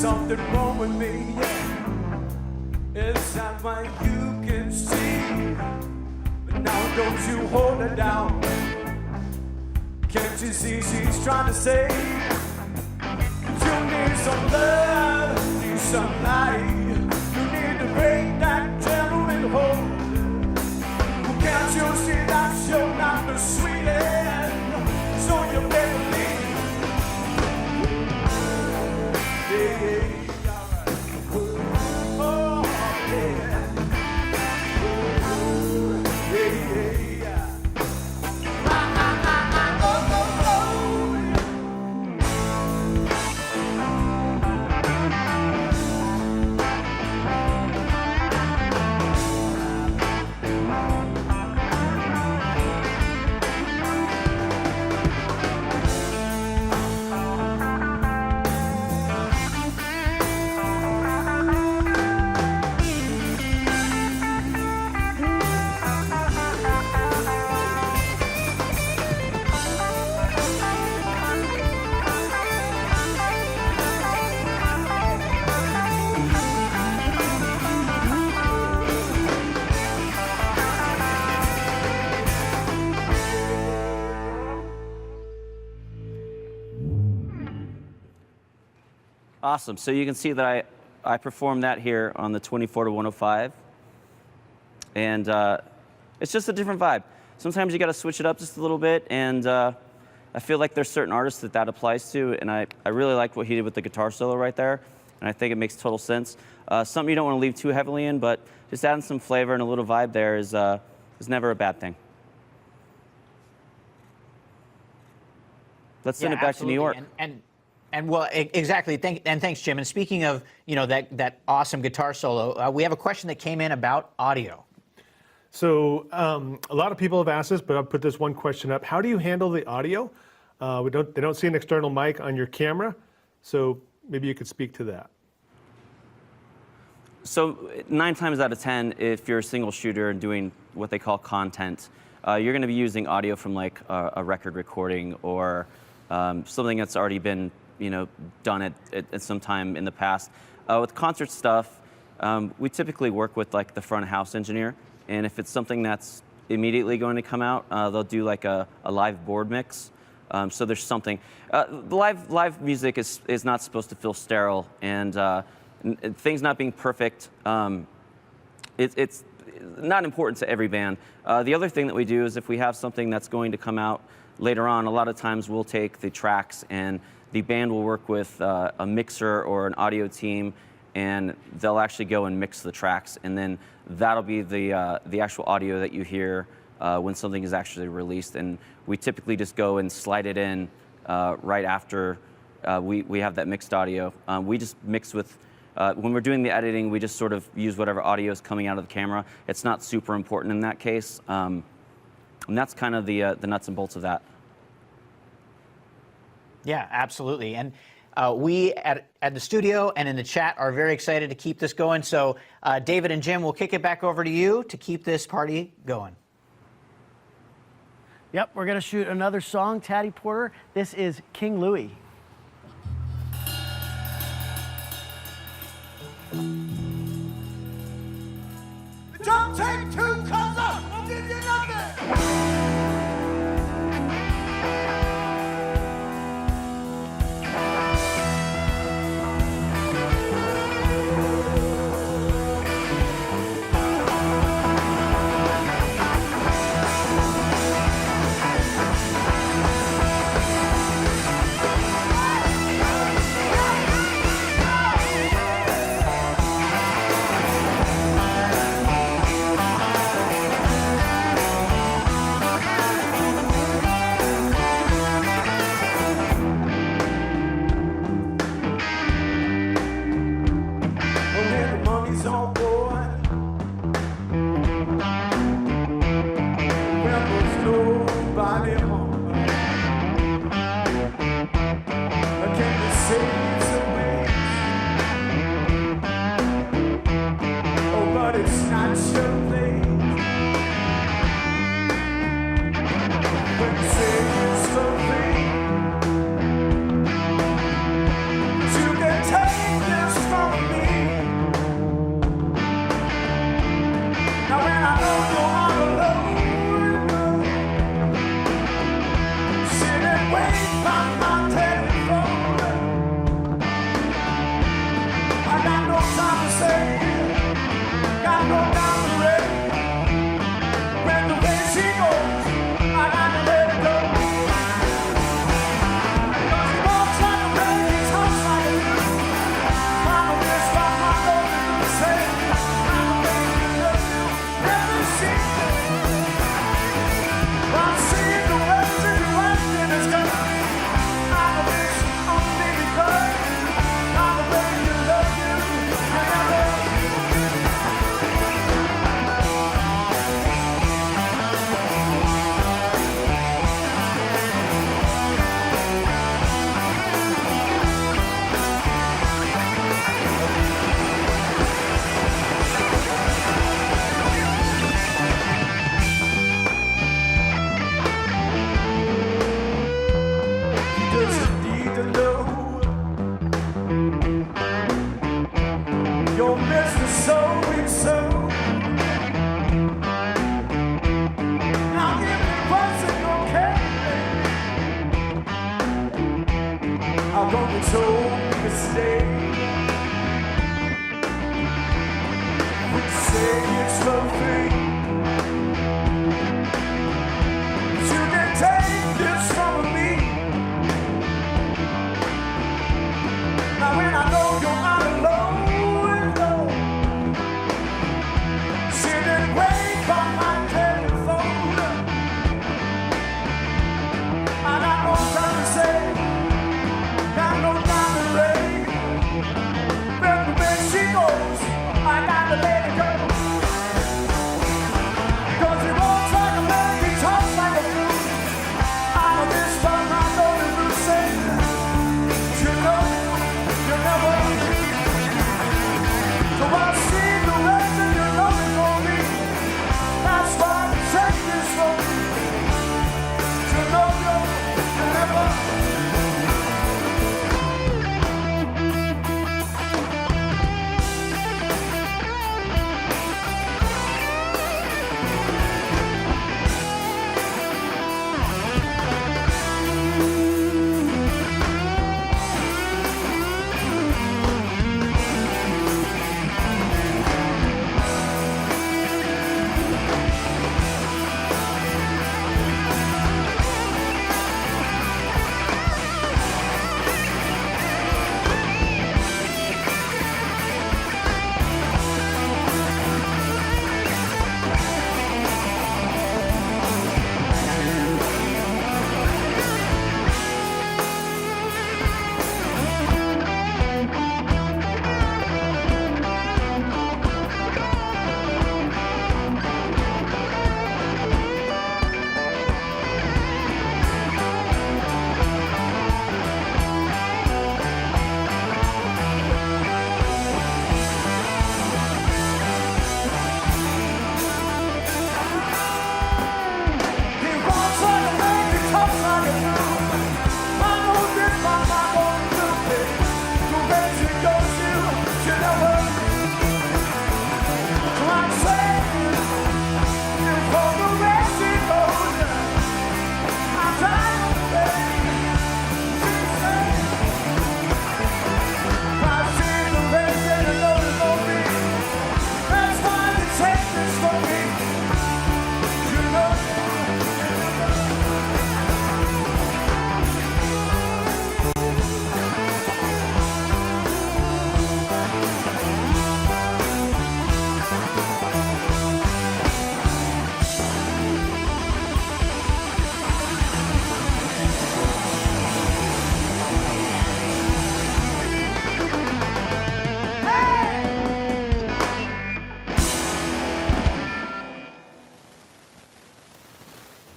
Speaker 17: something wrong with me, yeah. It's not what you can see. But now don't you hold her down. Can't you see she's trying to say you need some love, need some light. You need to break that gentleman hold. Can't you see that you're not the sweetest? So you better leave. Yeah, yeah, alright. Oh, yeah. Yeah, yeah, yeah.
Speaker 16: Awesome. So you can see that I performed that here on the 24 to 105. And it's just a different vibe. Sometimes you got to switch it up just a little bit. And I feel like there's certain artists that applies to. And I really liked what he did with the guitar solo right there. And I think it makes total sense. Something you don't want to leave too heavily in, but just adding some flavor and a little vibe there is never a bad thing. Let's send it back to New York.
Speaker 14: And well, exactly. Thanks, Jim. And speaking of, that awesome guitar solo, we have a question that came in about audio.
Speaker 15: So a lot of people have asked this, but I'll put this one question up. How do you handle the audio? They don't see an external mic on your camera, so maybe you could speak to that.
Speaker 16: So 9 times out of 10, if you're a single shooter and doing what they call content, you're going to be using audio from like a record recording or something that's already been done at some time in the past. With concert stuff, we typically work with like the front of house engineer, and if it's something that's immediately going to come out, they'll do like a live board mix. So there's something. The live music is not supposed to feel sterile, and things not being perfect, it's not important to every band. The other thing that we do is if we have something that's going to come out later on, a lot of times we'll take the tracks and the band will work with a mixer or an audio team, and they'll actually go and mix the tracks, and then that'll be the actual audio that you hear when something is actually released. And we typically just go and slide it in right after we have that mixed audio. We just mix with, when we're doing the editing, we just sort of use whatever audio is coming out of the camera. It's not super important in that case. And that's kind of the nuts and bolts of that.
Speaker 14: Yeah, absolutely. And we at the studio and in the chat are very excited to keep this going. So David and Jim, we'll kick it back over to you to keep this party going.
Speaker 13: Yep, we're going to shoot another song, Taddy Porter. This is King Louie.
Speaker 17: Don't take 2 cups up, I'll give you nothing. You can take so and so. Now if it wasn't okay, how come you told me to stay? Would you say it's something? You can take this from me. Now when I know you're not alone, sitting wait by my telephone, I got no time to say, got no time to rave. But when she goes, I got to let it go. Cause it walks like a man, he talks like a fool. Out of this time I know the new saying, you know, you never. So I see the rest and you know it for me. That's why I take this for me. You know you never.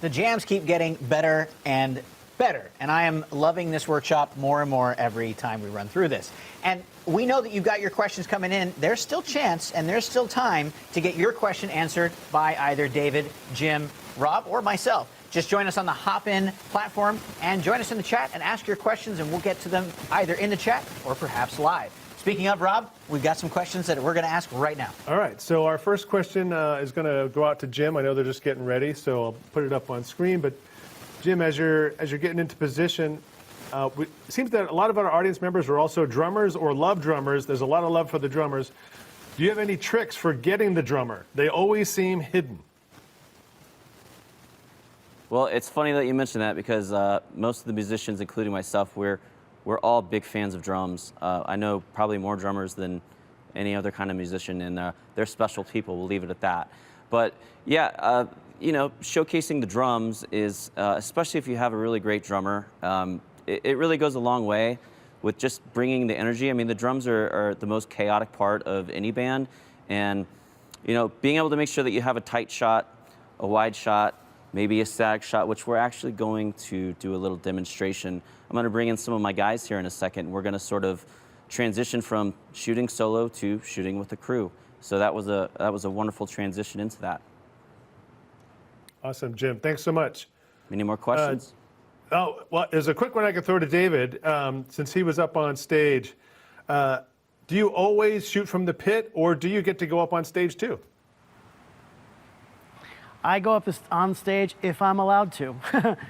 Speaker 14: The jams keep getting better and better, and I am loving this workshop more and more every time we run through this. And we know that you've got your questions coming in. There's still chance and there's still time to get your question answered by either David, Jim, Rob, or myself. Just join us on the Hopin platform and join us in the chat and ask your questions, and we'll get to them either in the chat or perhaps live. Speaking of, Rob, we've got some questions that we're going to ask right now.
Speaker 15: All right, so our first question is going to go out to Jim. I know they're just getting ready, so I'll put it up on screen. But Jim, as you're getting into position, it seems that a lot of our audience members are also drummers or love drummers. There's a lot of love for the drummers. Do you have any tricks for getting the drummer? They always seem hidden.
Speaker 16: Well, it's funny that you mention that because most of the musicians, including myself, we're all big fans of drums. I know probably more drummers than any other kind of musician, and they're special people. We'll leave it at that. But yeah, you know, showcasing the drums is, especially if you have a really great drummer, it really goes a long way with just bringing the energy. I mean, the drums are the most chaotic part of any band, and you know, being able to make sure that you have a tight shot, a wide shot, maybe a static shot, which we're actually going to do a little demonstration. I'm going to bring in some of my guys here in a second. We're going to sort of transition from shooting solo to shooting with the crew. So that was a wonderful transition into that.
Speaker 15: Awesome, Jim. Thanks so much.
Speaker 16: Any more questions?
Speaker 15: Well, there's a quick one I can throw to David, since he was up on stage. Do you always shoot from the pit, or do you get to go up on stage too?
Speaker 13: I go up on stage if I'm allowed to.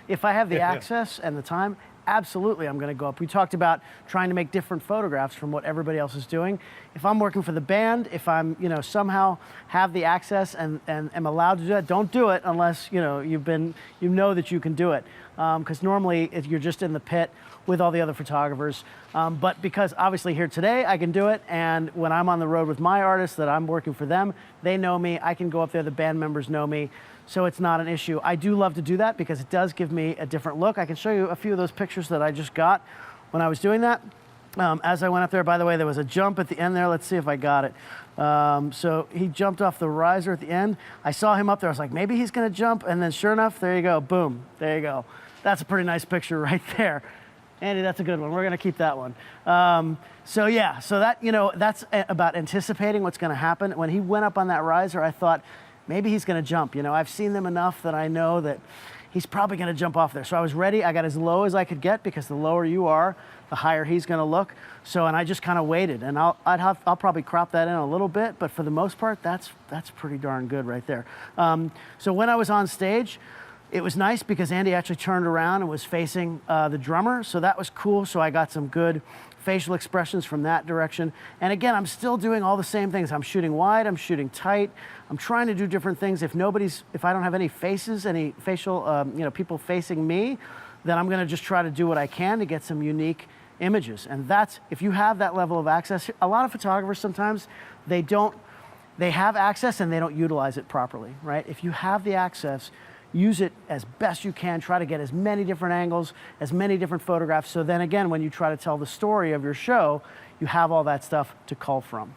Speaker 13: If I have the access and the time, absolutely I'm going to go up. We talked about trying to make different photographs from what everybody else is doing. If I'm working for the band, if I'm, somehow have the access and am allowed to do that, don't do it unless, you know that you can do it. Because normally you're just in the pit with all the other photographers. But because obviously here today I can do it, and when I'm on the road with my artists that I'm working for them, they know me, I can go up there, the band members know me, so it's not an issue. I do love to do that because it does give me a different look. I can show you a few of those pictures that I just got when I was doing that. As I went up there, by the way, there was a jump at the end there. Let's see if I got it. So he jumped off the riser at the end. I saw him up there. I was like, maybe he's going to jump. And then sure enough, there you go. Boom. There you go. That's a pretty nice picture right there. Andy, that's a good one. We're going to keep that one. So yeah, so that, that's about anticipating what's going to happen. When he went up on that riser, I thought, maybe he's going to jump. I've seen them enough that I know that he's probably going to jump off there. So I was ready. I got as low as I could get because the lower you are, the higher he's going to look. So, and I just kind of waited. And I'll probably crop that in a little bit, but for the most part, that's pretty darn good right there. So when I was on stage, it was nice because Andy actually turned around and was facing the drummer. So that was cool. So I got some good facial expressions from that direction. And again, I'm still doing all the same things. I'm shooting wide, I'm shooting tight. I'm trying to do different things. If I don't have any faces, any facial, people facing me, then I'm gonna just try to do what I can to get some unique images. And that's, if you have that level of access, a lot of photographers sometimes, they have access and they don't utilize it properly, right? If you have the access, use it as best you can. Try to get as many different angles, as many different photographs. So then again, when you try to tell the story of your show, you have all that stuff to call from.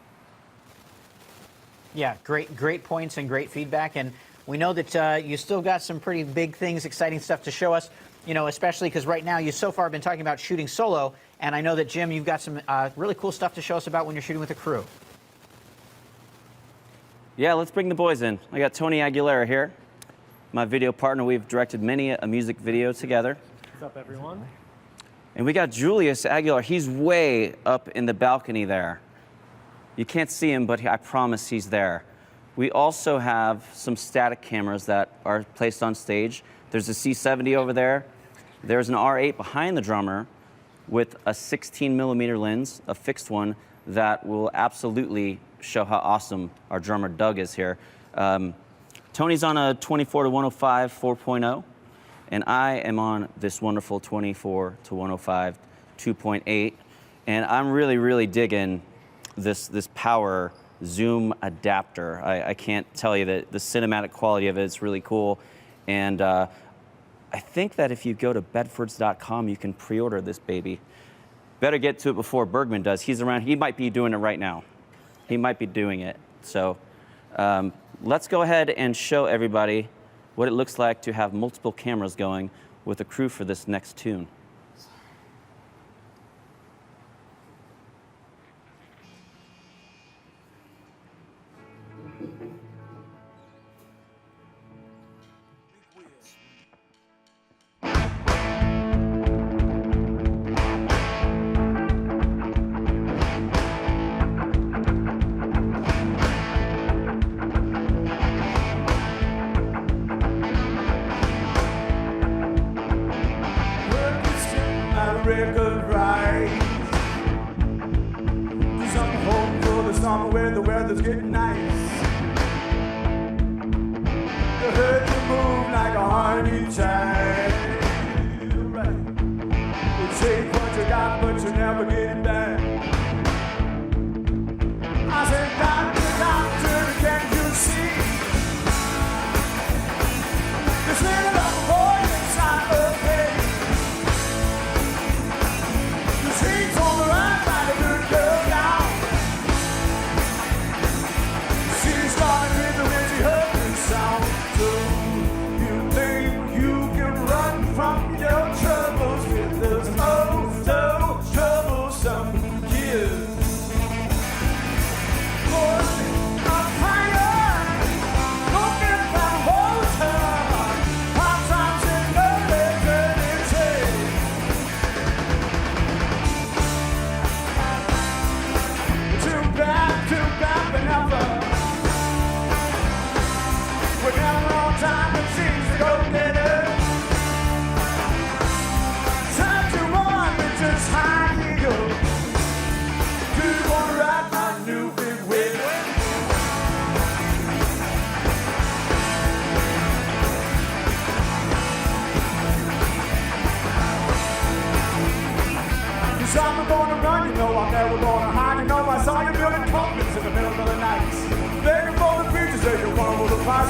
Speaker 14: Yeah, great points and great feedback. And we know that you still got some pretty big things, exciting stuff to show us, especially because right now you so far have been talking about shooting solo. And I know that, Jim, you've got some really cool stuff to show us about when you're shooting with a crew.
Speaker 16: Yeah, let's bring the boys in. I got Tony Aguilera here, my video partner. We've directed many a music video together.
Speaker 18: What's up, everyone?
Speaker 16: And we got Julius Aguilar. He's way up in the balcony there. You can't see him, but I promise he's there. We also have some static cameras that are placed on stage. There's a C70 over there. There's an R8 behind the drummer with a 16mm lens, a fixed one, that will absolutely show how awesome our drummer Doug is here. Tony's on a 24-105 4.0, and I am on this wonderful 24-105 2.8, and I'm really digging this power zoom adapter. I can't tell you that the cinematic quality of it is really cool, and I think that if you go to bedfords.com, you can pre-order this baby. Better get to it before Bergman does. He's around. He might be doing it right now. He might be doing it. So let's go ahead and show everybody what it looks like to have multiple cameras going with a crew for this next tune.
Speaker 17: Work is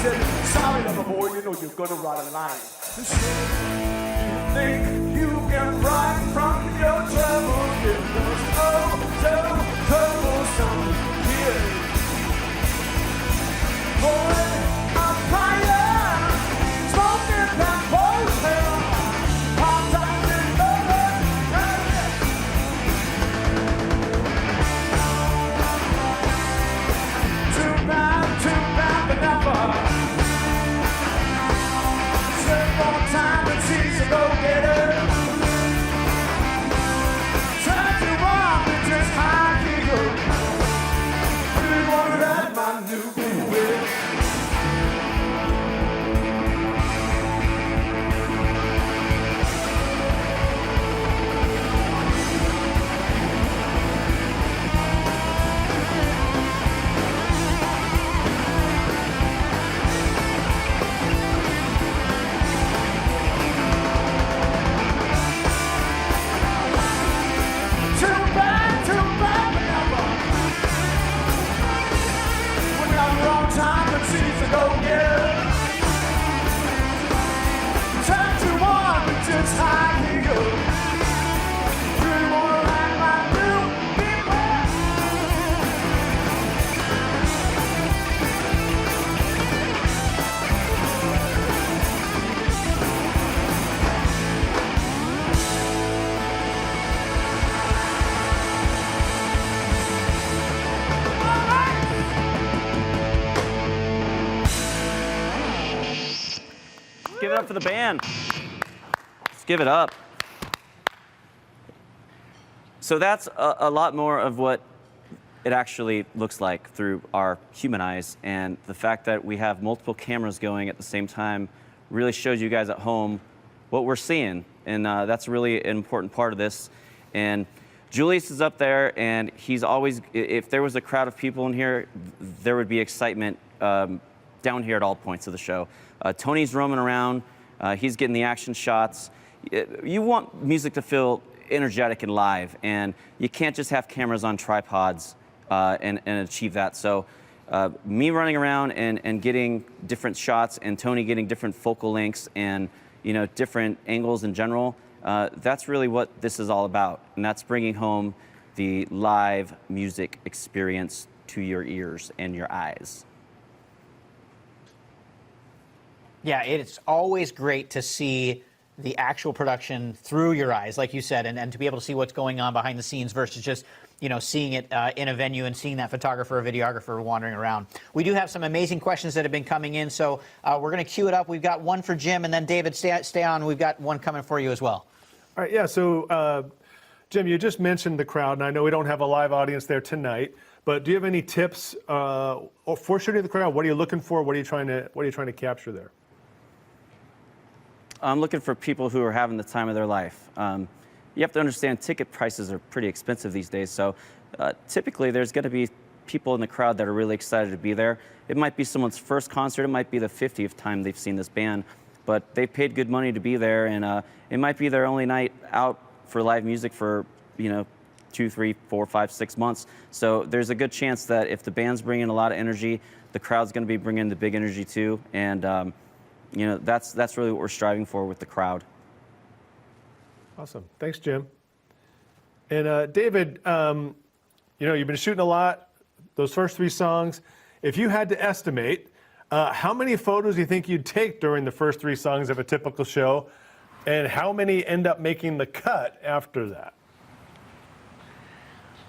Speaker 17: said, sorry, lover boy, you know you're gonna ride a line. You think you can ride from your troubles? If there's no troublesome here. Boy, I'm fire, smoking that potion. Hot times in love. Too bad, but never. Spend more time than she's a go-getter. Turn you on with just high heels. Really wanna ride my new whip. Too bad, but never. We're on the wrong time, but she's a go-getter. Turn to one with just high heels. Really wanna ride my new whip.
Speaker 16: Give it up for the band. Let's give it up. So that's a lot more of what it actually looks like through our human eyes. And the fact that we have multiple cameras going at the same time really shows you guys at home what we're seeing. And that's really an important part of this. And Julius is up there, and he's always, if there was a crowd of people in here, there would be excitement down here at all points of the show. Tony's roaming around. He's getting the action shots. You want music to feel energetic and live, and you can't just have cameras on tripods and achieve that. So me running around and getting different shots, and Tony getting different focal lengths and different angles in general, that's really what this is all about. And that's bringing home the live music experience to your ears and your eyes.
Speaker 14: Yeah, it's always great to see the actual production through your eyes, like you said, and to be able to see what's going on behind the scenes versus just, seeing it in a venue and seeing that photographer or videographer wandering around. We do have some amazing questions that have been coming in, so we're going to queue it up. We've got one for Jim, and then David, stay on. We've got one coming for you as well.
Speaker 15: All right, yeah, so Jim, you just mentioned the crowd, and I know we don't have a live audience there tonight, but do you have any tips for shooting the crowd? What are you looking for? What are you trying to capture there?
Speaker 16: I'm looking for people who are having the time of their life. You have to understand ticket prices are pretty expensive these days, so typically there's going to be people in the crowd that are really excited to be there. It might be someone's first concert, it might be the 50th time they've seen this band, but they've paid good money to be there, and it might be their only night out for live music for 2, 3, 4, 5, 6 months. So there's a good chance that if the band's bringing a lot of energy, the crowd's going to be bringing the big energy too, and that's really what we're striving for with the crowd.
Speaker 15: Awesome. Thanks, Jim. And David, you've been shooting a lot, those first 3 songs. If you had to estimate, how many photos do you think you'd take during the first 3 songs of a typical show? And how many end up making the cut after that?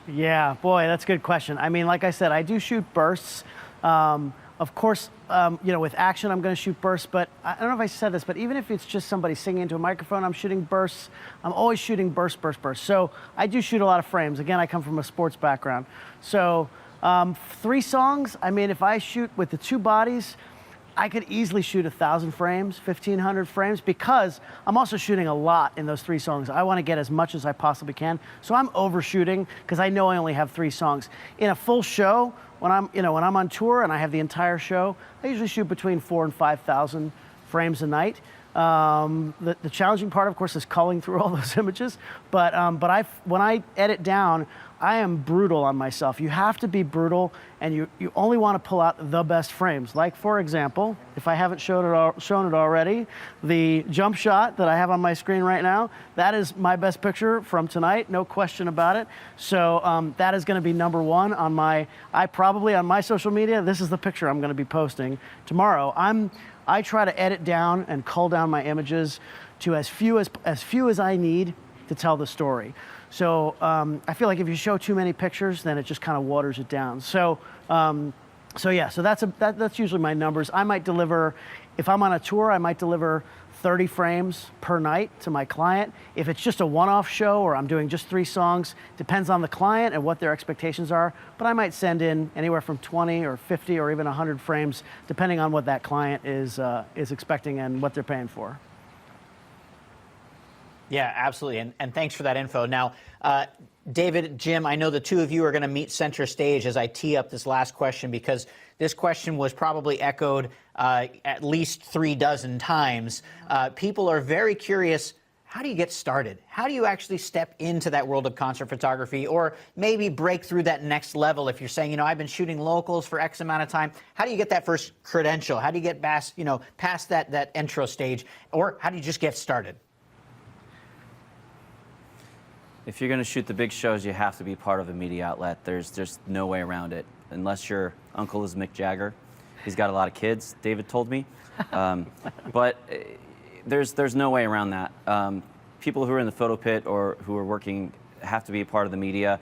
Speaker 13: Yeah, boy, that's a good question. I mean, like I said, I do shoot bursts. Of course, with action, I'm going to shoot bursts, but I don't know if I said this, but even if it's just somebody singing into a microphone, I'm shooting bursts. I'm always shooting bursts. So I do shoot a lot of frames. Again, I come from a sports background. So 3 songs, I mean, if I shoot with the 2 bodies, I could easily shoot 1,000 frames, 1,500 frames, because I'm also shooting a lot in those 3 songs. I want to get as much as I possibly can. So I'm overshooting because I know I only have 3 songs. In a full show, when I'm on tour and I have the entire show, I usually shoot between 4,000 and 5,000 frames a night. The challenging part, of course, is culling through all those images. But when I edit down, I am brutal on myself. You have to be brutal, and you only want to pull out the best frames. Like, for example, if I haven't shown it already, the jump shot that I have on my screen right now, that is my best picture from tonight, no question about it. So that is going to be number one on my, on my social media, this is the picture I'm going to be posting tomorrow. I try to edit down and cull down my images to as few as I need to tell the story. So I feel like if you show too many pictures, then it just kind of waters it down. So that's usually my numbers. I might deliver, if I'm on a tour, I might deliver 30 frames per night to my client. If it's just a one-off show or I'm doing just 3 songs, depends on the client and what their expectations are, but I might send in anywhere from 20 or 50 or even 100 frames, depending on what that client is expecting and what they're paying for.
Speaker 14: Yeah, absolutely, and thanks for that info. Now, David, Jim, I know the two of you are going to meet center stage as I tee up this last question, because this question was probably echoed at least 36 times. People are very curious, how do you get started? How do you actually step into that world of concert photography, or maybe break through that next level? If you're saying, I've been shooting locals for X amount of time, how do you get that first credential? How do you get past, past that intro stage, or how do you just get started?
Speaker 16: If you're going to shoot the big shows, you have to be part of a media outlet. There's no way around it, unless your uncle is Mick Jagger. He's got a lot of kids, David told me. But there's no way around that. People who are in the photo pit or who are working have to be a part of the media.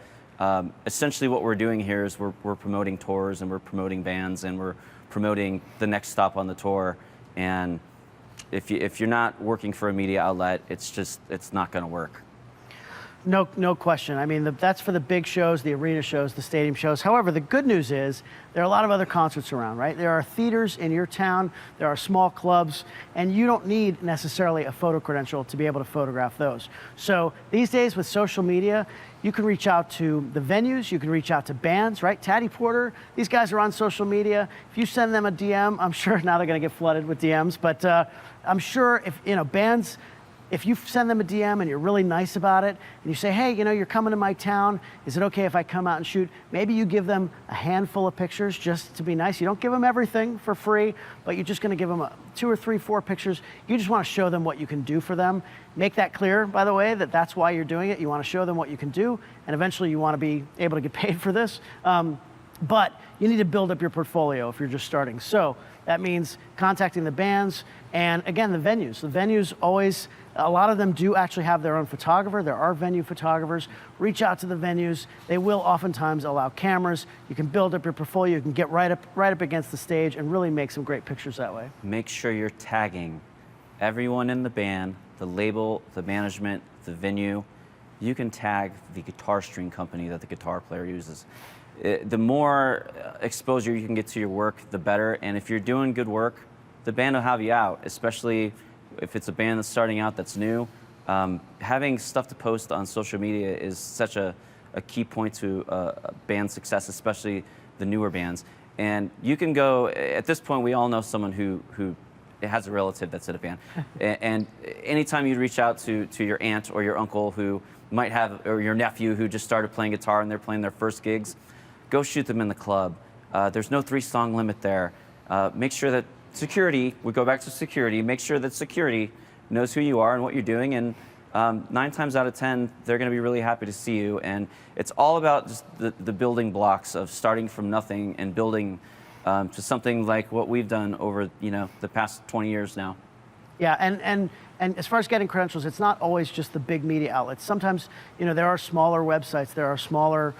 Speaker 16: Essentially what we're doing here is we're promoting tours, and we're promoting bands, and we're promoting the next stop on the tour. And if you're not working for a media outlet, it's not going to work.
Speaker 13: No question. I mean, that's for the big shows, the arena shows, the stadium shows. However, the good news is there are a lot of other concerts around, right? There are theaters in your town, there are small clubs, and you don't need necessarily a photo credential to be able to photograph those. So these days with social media, you can reach out to the venues, you can reach out to bands, right? Taddy Porter, these guys are on social media. If you send them a DM, I'm sure now they're going to get flooded with DMs, but I'm sure if, bands, if you send them a DM and you're really nice about it, and you say, hey, you're coming to my town, is it okay if I come out and shoot? Maybe you give them a handful of pictures just to be nice. You don't give them everything for free, but you're just going to give them 2 or 3, 4 pictures. You just want to show them what you can do for them. Make that clear, by the way, that that's why you're doing it. You want to show them what you can do, and eventually you want to be able to get paid for this. But you need to build up your portfolio if you're just starting. So that means contacting the bands, and again, the venues. The venues always, a lot of them do actually have their own photographer. There are venue photographers. Reach out to the venues. They will oftentimes allow cameras. You can build up your portfolio. You can get right up against the stage and really make some great pictures that way.
Speaker 16: Make sure you're tagging everyone in the band, the label, the management, the venue. You can tag the guitar string company that the guitar player uses. The more exposure you can get to your work, the better. And if you're doing good work, the band will have you out, especially if it's a band that's starting out that's new. Having stuff to post on social media is such a key point to a band's success, especially the newer bands. And you can go, at this point, we all know someone who has a relative that's in a band. And anytime you reach out to your aunt or your uncle who might have, or your nephew who just started playing guitar and they're playing their first gigs, go shoot them in the club. There's no 3-song limit there. Make sure that security, we go back to security, make sure that security knows who you are and what you're doing, and 9 times out of 10, they're going to be really happy to see you. And it's all about just the building blocks of starting from nothing and building to something like what we've done over the past 20 years now.
Speaker 13: Yeah, and as far as getting credentials, it's not always just the big media outlets. Sometimes, there are smaller websites, there are smaller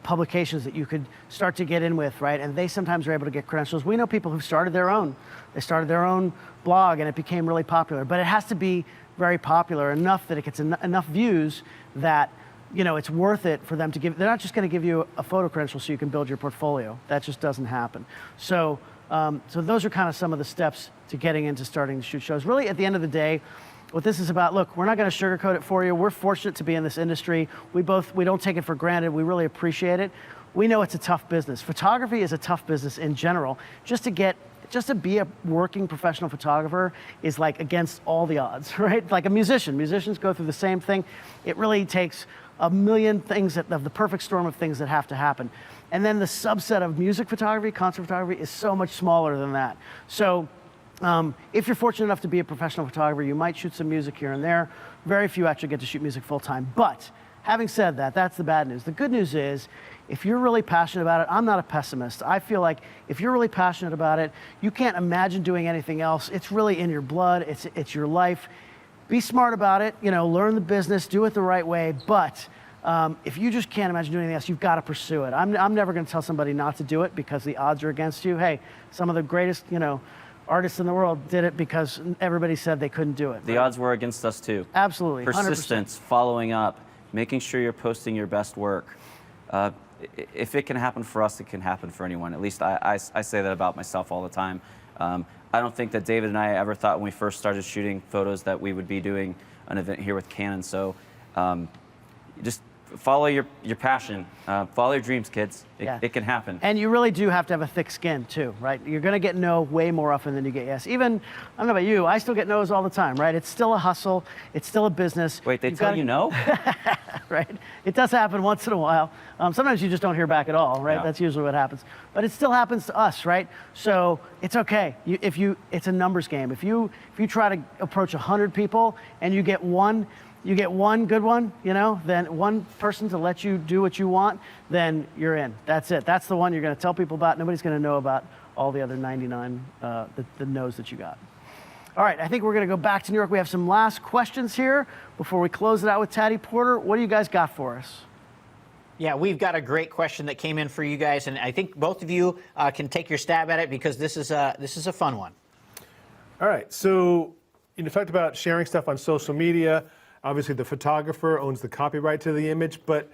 Speaker 13: publications that you could start to get in with, right? And they sometimes are able to get credentials. We know people who've started their own. They started their own blog and it became really popular. But it has to be very popular enough that it gets enough views that it's worth it for them to give. They're not just going to give you a photo credential so you can build your portfolio. That just doesn't happen. So those are kind of some of the steps to getting into starting to shoot shows. Really, at the end of the day, what this is about, look, we're not going to sugarcoat it for you. We're fortunate to be in this industry. We don't take it for granted. We really appreciate it. We know it's a tough business. Photography is a tough business in general. Just to be a working professional photographer is like against all the odds, right? Like a musician. Musicians go through the same thing. It really takes a million things of the perfect storm of things that have to happen. And then the subset of music photography, concert photography, is so much smaller than that. So if you're fortunate enough to be a professional photographer, you might shoot some music here and there. Very few actually get to shoot music full time. But having said that, that's the bad news. The good news is, if you're really passionate about it, I'm not a pessimist. I feel like if you're really passionate about it, you can't imagine doing anything else. It's really in your blood. It's your life. Be smart about it. You know, learn the business, do it the right way. But if you just can't imagine doing anything else, you've got to pursue it. I'm never going to tell somebody not to do it because the odds are against you. Hey, some of the greatest, artists in the world did it because everybody said they couldn't do it.
Speaker 16: The odds were against us too.
Speaker 13: Absolutely. 100%.
Speaker 16: Persistence, following up, making sure you're posting your best work. If it can happen for us, it can happen for anyone. At least I say that about myself all the time. I don't think that David and I ever thought when we first started shooting photos that we would be doing an event here with Canon. So just follow your passion. Follow your dreams, kids. It can happen.
Speaker 13: And you really do have to have a thick skin too, right? You're going to get no way more often than you get yes. Even, I don't know about you, I still get no's all the time, right? It's still a hustle. It's still a business.
Speaker 16: Wait, they tell you no?
Speaker 13: Right? It does happen once in a while. Sometimes you just don't hear back at all, right? That's usually what happens. But it still happens to us, right? So it's okay. It's a numbers game. If you try to approach 100 people and you get one good one, then one person to let you do what you want, then you're in. That's it. That's the one you're going to tell people about. Nobody's going to know about all the other 99, the no's that you got. All right, I think we're going to go back to New York. We have some last questions here before we close it out with Taddy Porter. What do you guys got for us?
Speaker 14: Yeah, we've got a great question that came in for you guys, and I think both of you can take your stab at it because this is a fun one.
Speaker 15: All right, so you talked about sharing stuff on social media. Obviously, the photographer owns the copyright to the image, but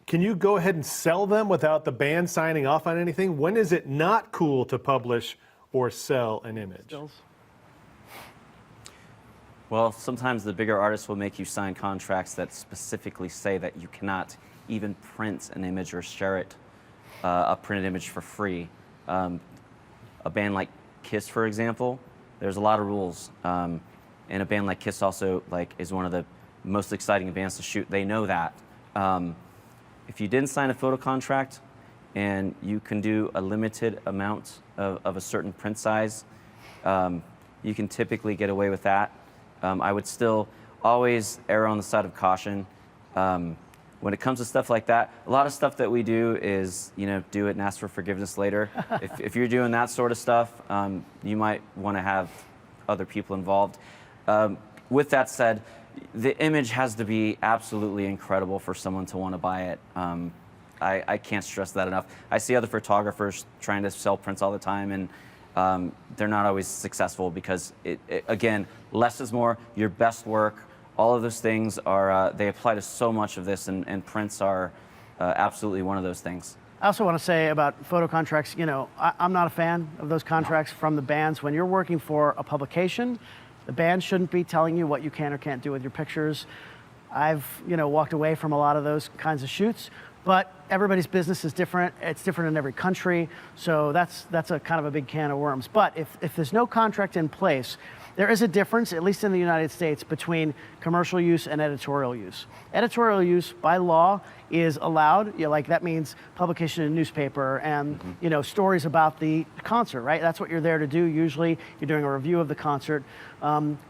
Speaker 15: can you go ahead and sell them without the band signing off on anything? When is it not cool to publish or sell an image?
Speaker 13: Stills.
Speaker 16: Well, sometimes the bigger artists will make you sign contracts that specifically say that you cannot even print an image or share it, a printed image for free. A band like Kiss, for example, there's a lot of rules. And a band like Kiss also is one of the most exciting bands to shoot. They know that. If you didn't sign a photo contract and you can do a limited amount of a certain print size, you can typically get away with that. I would still always err on the side of caution. When it comes to stuff like that, a lot of stuff that we do is, do it and ask for forgiveness later. If you're doing that sort of stuff, you might want to have other people involved. With that said, the image has to be absolutely incredible for someone to want to buy it. I can't stress that enough. I see other photographers trying to sell prints all the time, and they're not always successful because, again, less is more. Your best work, all of those things are, they apply to so much of this, and prints are absolutely one of those things.
Speaker 13: I also want to say about photo contracts, I'm not a fan of those contracts from the bands. When you're working for a publication, the band shouldn't be telling you what you can or can't do with your pictures. I've, walked away from a lot of those kinds of shoots, but everybody's business is different. It's different in every country, so that's a kind of a big can of worms. But if there's no contract in place, there is a difference, at least in the United States, between commercial use and editorial use. Editorial use, by law, is allowed. That means publication in a newspaper and stories about the concert, right? That's what you're there to do. Usually, you're doing a review of the concert.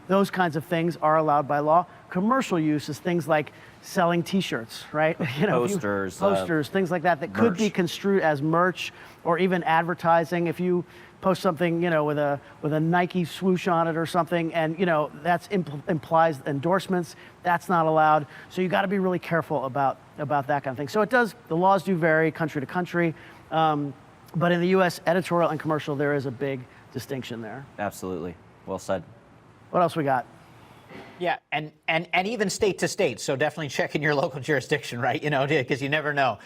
Speaker 13: Those kinds of things are allowed by law. Commercial use is things like selling T-shirts, right? Posters, things like that could be construed as merch or even advertising. If you post something, with a Nike swoosh on it or something, and that's implies endorsements. That's not allowed. So you got to be really careful about that kind of thing. So the laws do vary country to country, but in the U.S., editorial and commercial, there is a big distinction there.
Speaker 16: Absolutely. Well said.
Speaker 13: What else we got?
Speaker 14: Yeah, and even state to state, so definitely check in your local jurisdiction, right? Because you never know.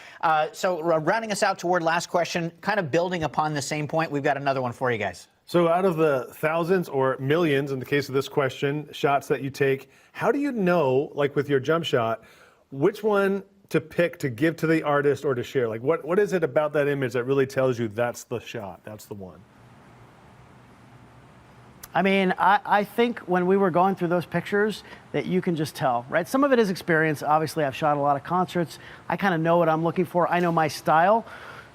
Speaker 14: So rounding us out toward last question, kind of building upon the same point, we've got another one for you guys.
Speaker 15: So out of the thousands or millions, in the case of this question, shots that you take, how do you know, like with your jump shot, which one to pick to give to the artist or to share? Like what is it about that image that really tells you that's the shot, that's the one?
Speaker 13: I mean, I think when we were going through those pictures that you can just tell, right? Some of it is experience. Obviously, I've shot a lot of concerts. I kind of know what I'm looking for. I know my style.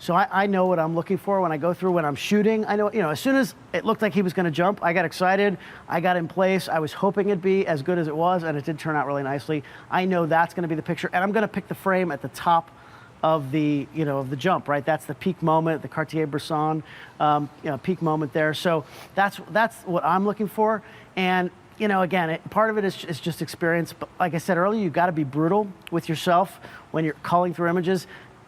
Speaker 13: So I know what I'm looking for when I go through, when I'm shooting. I know, you know, as soon as it looked like he was going to jump, I got excited. I got in place. I was hoping it'd be as good as it was, and it did turn out really nicely. I know that's going to be the picture, and I'm going to pick the frame at the top of the, you know, of the jump, right? That's the peak moment, the Cartier-Bresson, peak moment there. So that's what I'm looking for. And, you know, again, part of it is just experience. But like I said earlier, you've got to be brutal with yourself when you're culling through images.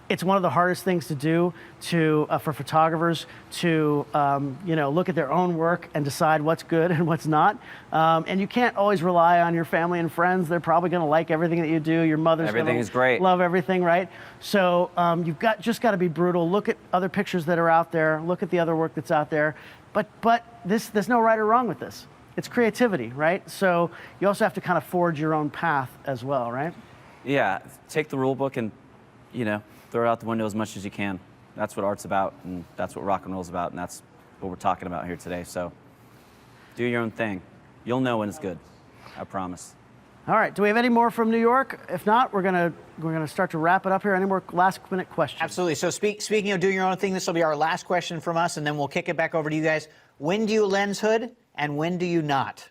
Speaker 13: It's one of the hardest things to do for photographers to look at their own work and decide what's good and what's not. And you can't always rely on your family and friends. They're probably going to like everything that you do. Your mother's going to love everything, right? So you've just got to be brutal. Look at other pictures that are out there. Look at the other work that's out there. But there's no right or wrong with this. It's creativity, right? So you also have to kind of forge your own path as well, right?
Speaker 16: Yeah, take the rule book and, you know, throw it out the window as much as you can. That's what art's about, and that's what rock and roll's about, and that's what we're talking about here today. So do your own thing. You'll know when it's good. I promise.
Speaker 13: All right. Do we have any more from New York? If not, we're gonna start to wrap it up here. Any more last-minute questions?
Speaker 14: Absolutely. So speaking of doing your own thing, this will be our last question from us, and then we'll kick it back over to you guys. When do you lens hood, and when do you not?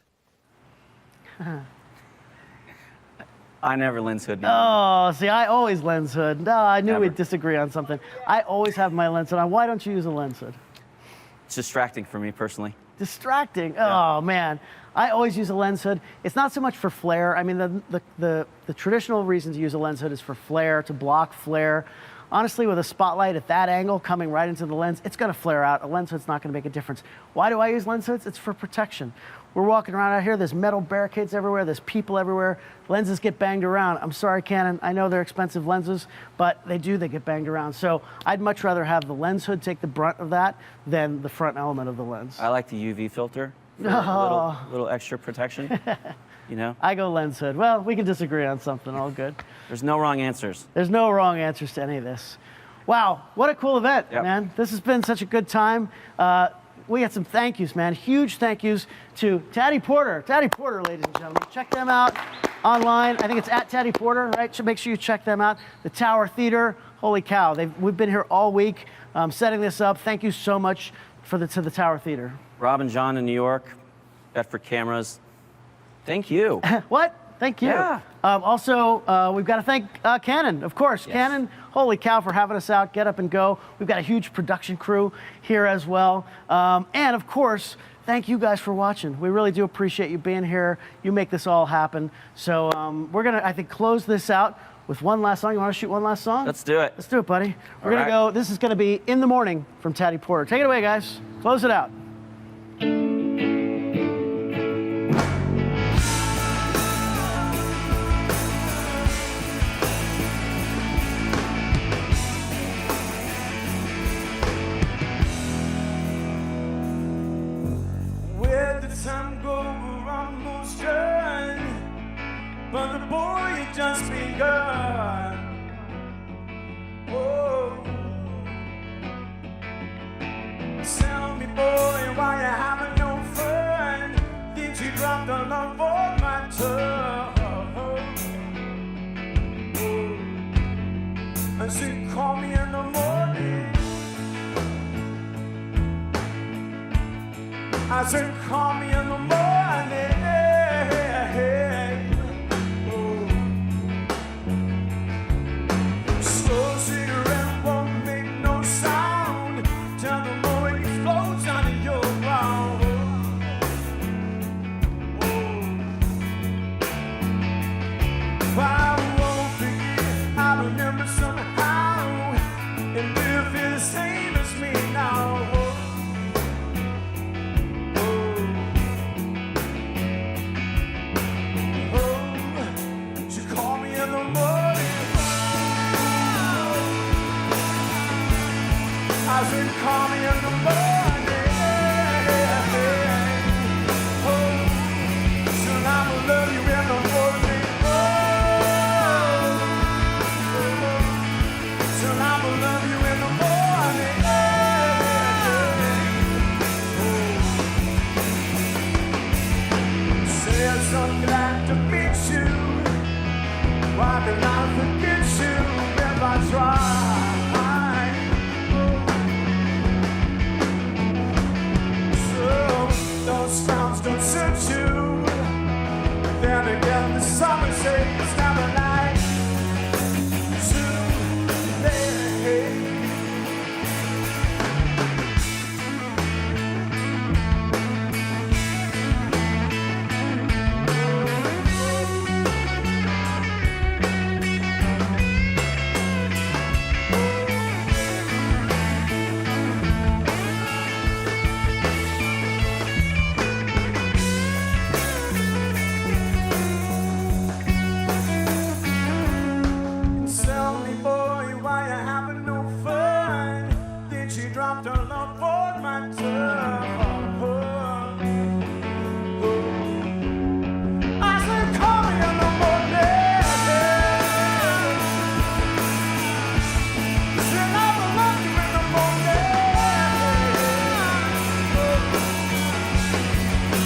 Speaker 16: I never lens hood.
Speaker 13: Oh, see, I always lens hood. No, I knew we'd disagree on something. I always have my lens hood on. Why don't you use a lens hood?
Speaker 16: It's distracting for me personally.
Speaker 13: Distracting? Yeah. Oh, man. I always use a lens hood. It's not so much for flare. I mean, the traditional reason to use a lens hood is for flare, to block flare. Honestly, with a spotlight at that angle coming right into the lens, it's going to flare out. A lens hood's not going to make a difference. Why do I use lens hoods? It's for protection. We're walking around out here, there's metal barricades everywhere, there's people everywhere, lenses get banged around. I'm sorry, Canon, I know they're expensive lenses, but they get banged around. So I'd much rather have the lens hood take the brunt of that than the front element of the lens.
Speaker 16: I like the UV filter for a little extra protection, you know?
Speaker 13: I go lens hood. Well, we can disagree on something, all good.
Speaker 16: There's no wrong answers.
Speaker 13: There's no wrong answers to any of this. Wow, what a cool event, man. This has been such a good time. We got some thank yous, man. Huge thank yous to Taddy Porter. Taddy Porter, ladies and gentlemen. Check them out online. I think it's at Taddy Porter, right? So make sure you check them out. The Tower Theater. Holy cow. We've been here all week setting this up. Thank you so much to the Tower Theater.
Speaker 16: Rob and John in New York, Bedford Cameras. Thank you.
Speaker 13: What? Thank you.
Speaker 16: Yeah.
Speaker 13: Also, we've got to thank Canon, of course. Yes. Canon, holy cow, for having us out. Get up and go. We've got a huge production crew here as well. And of course, thank you guys for watching. We really do appreciate you being here. You make this all happen. So we're going to, I think, close this out with one last song. You want to shoot one last song?
Speaker 16: Let's do it.
Speaker 13: Let's do it, buddy. We're going to go, this is going to be In the Morning from Taddy Porter. Take it away, guys. Close it out.
Speaker 17: Time go, we're almost done, but the boy had just begun. Oh, tell me, boy, why you having no fun? Did you drop the love on my tongue? Oh, and she called me in the morning. I said, call me in the morning. Oh. Slow cigarette won't make no sound till the moment explodes under your ground. Oh. I won't forget, I remember somehow, and you feel the same as me now. after love for my I said, call me in the morning. Said I will love you in the morning.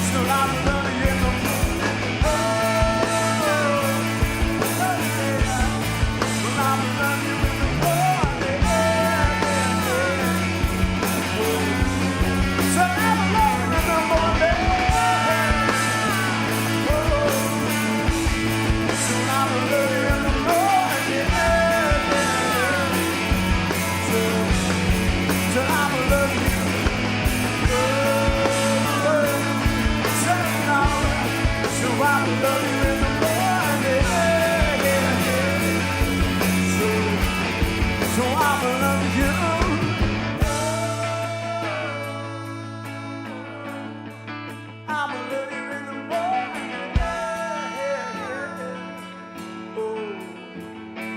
Speaker 17: Still I will love you in the morning. I will love you in the morning. So I will love you in the morning. So I will love you in the morning. So I will love you. So I will love you in the morning. So I will love you. I will love you in the morning.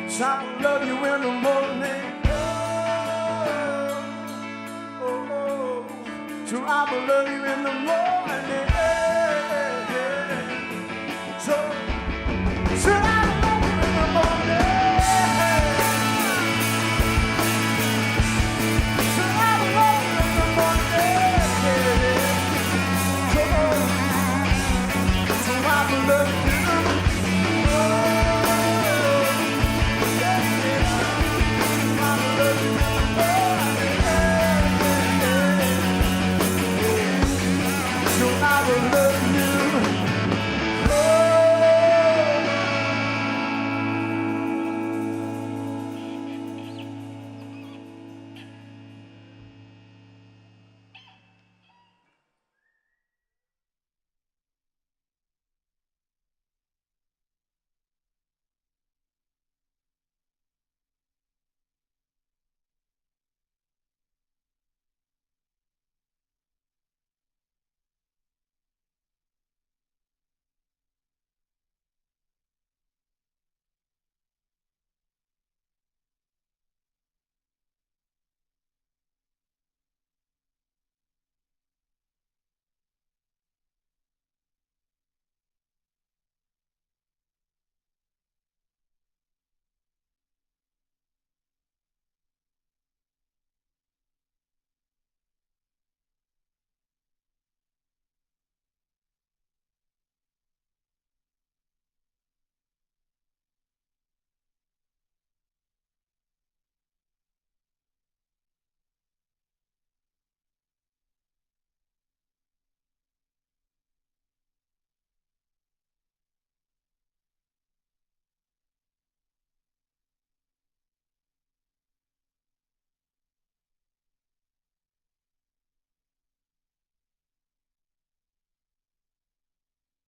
Speaker 17: So I will love you in the morning. So I will love you in the morning.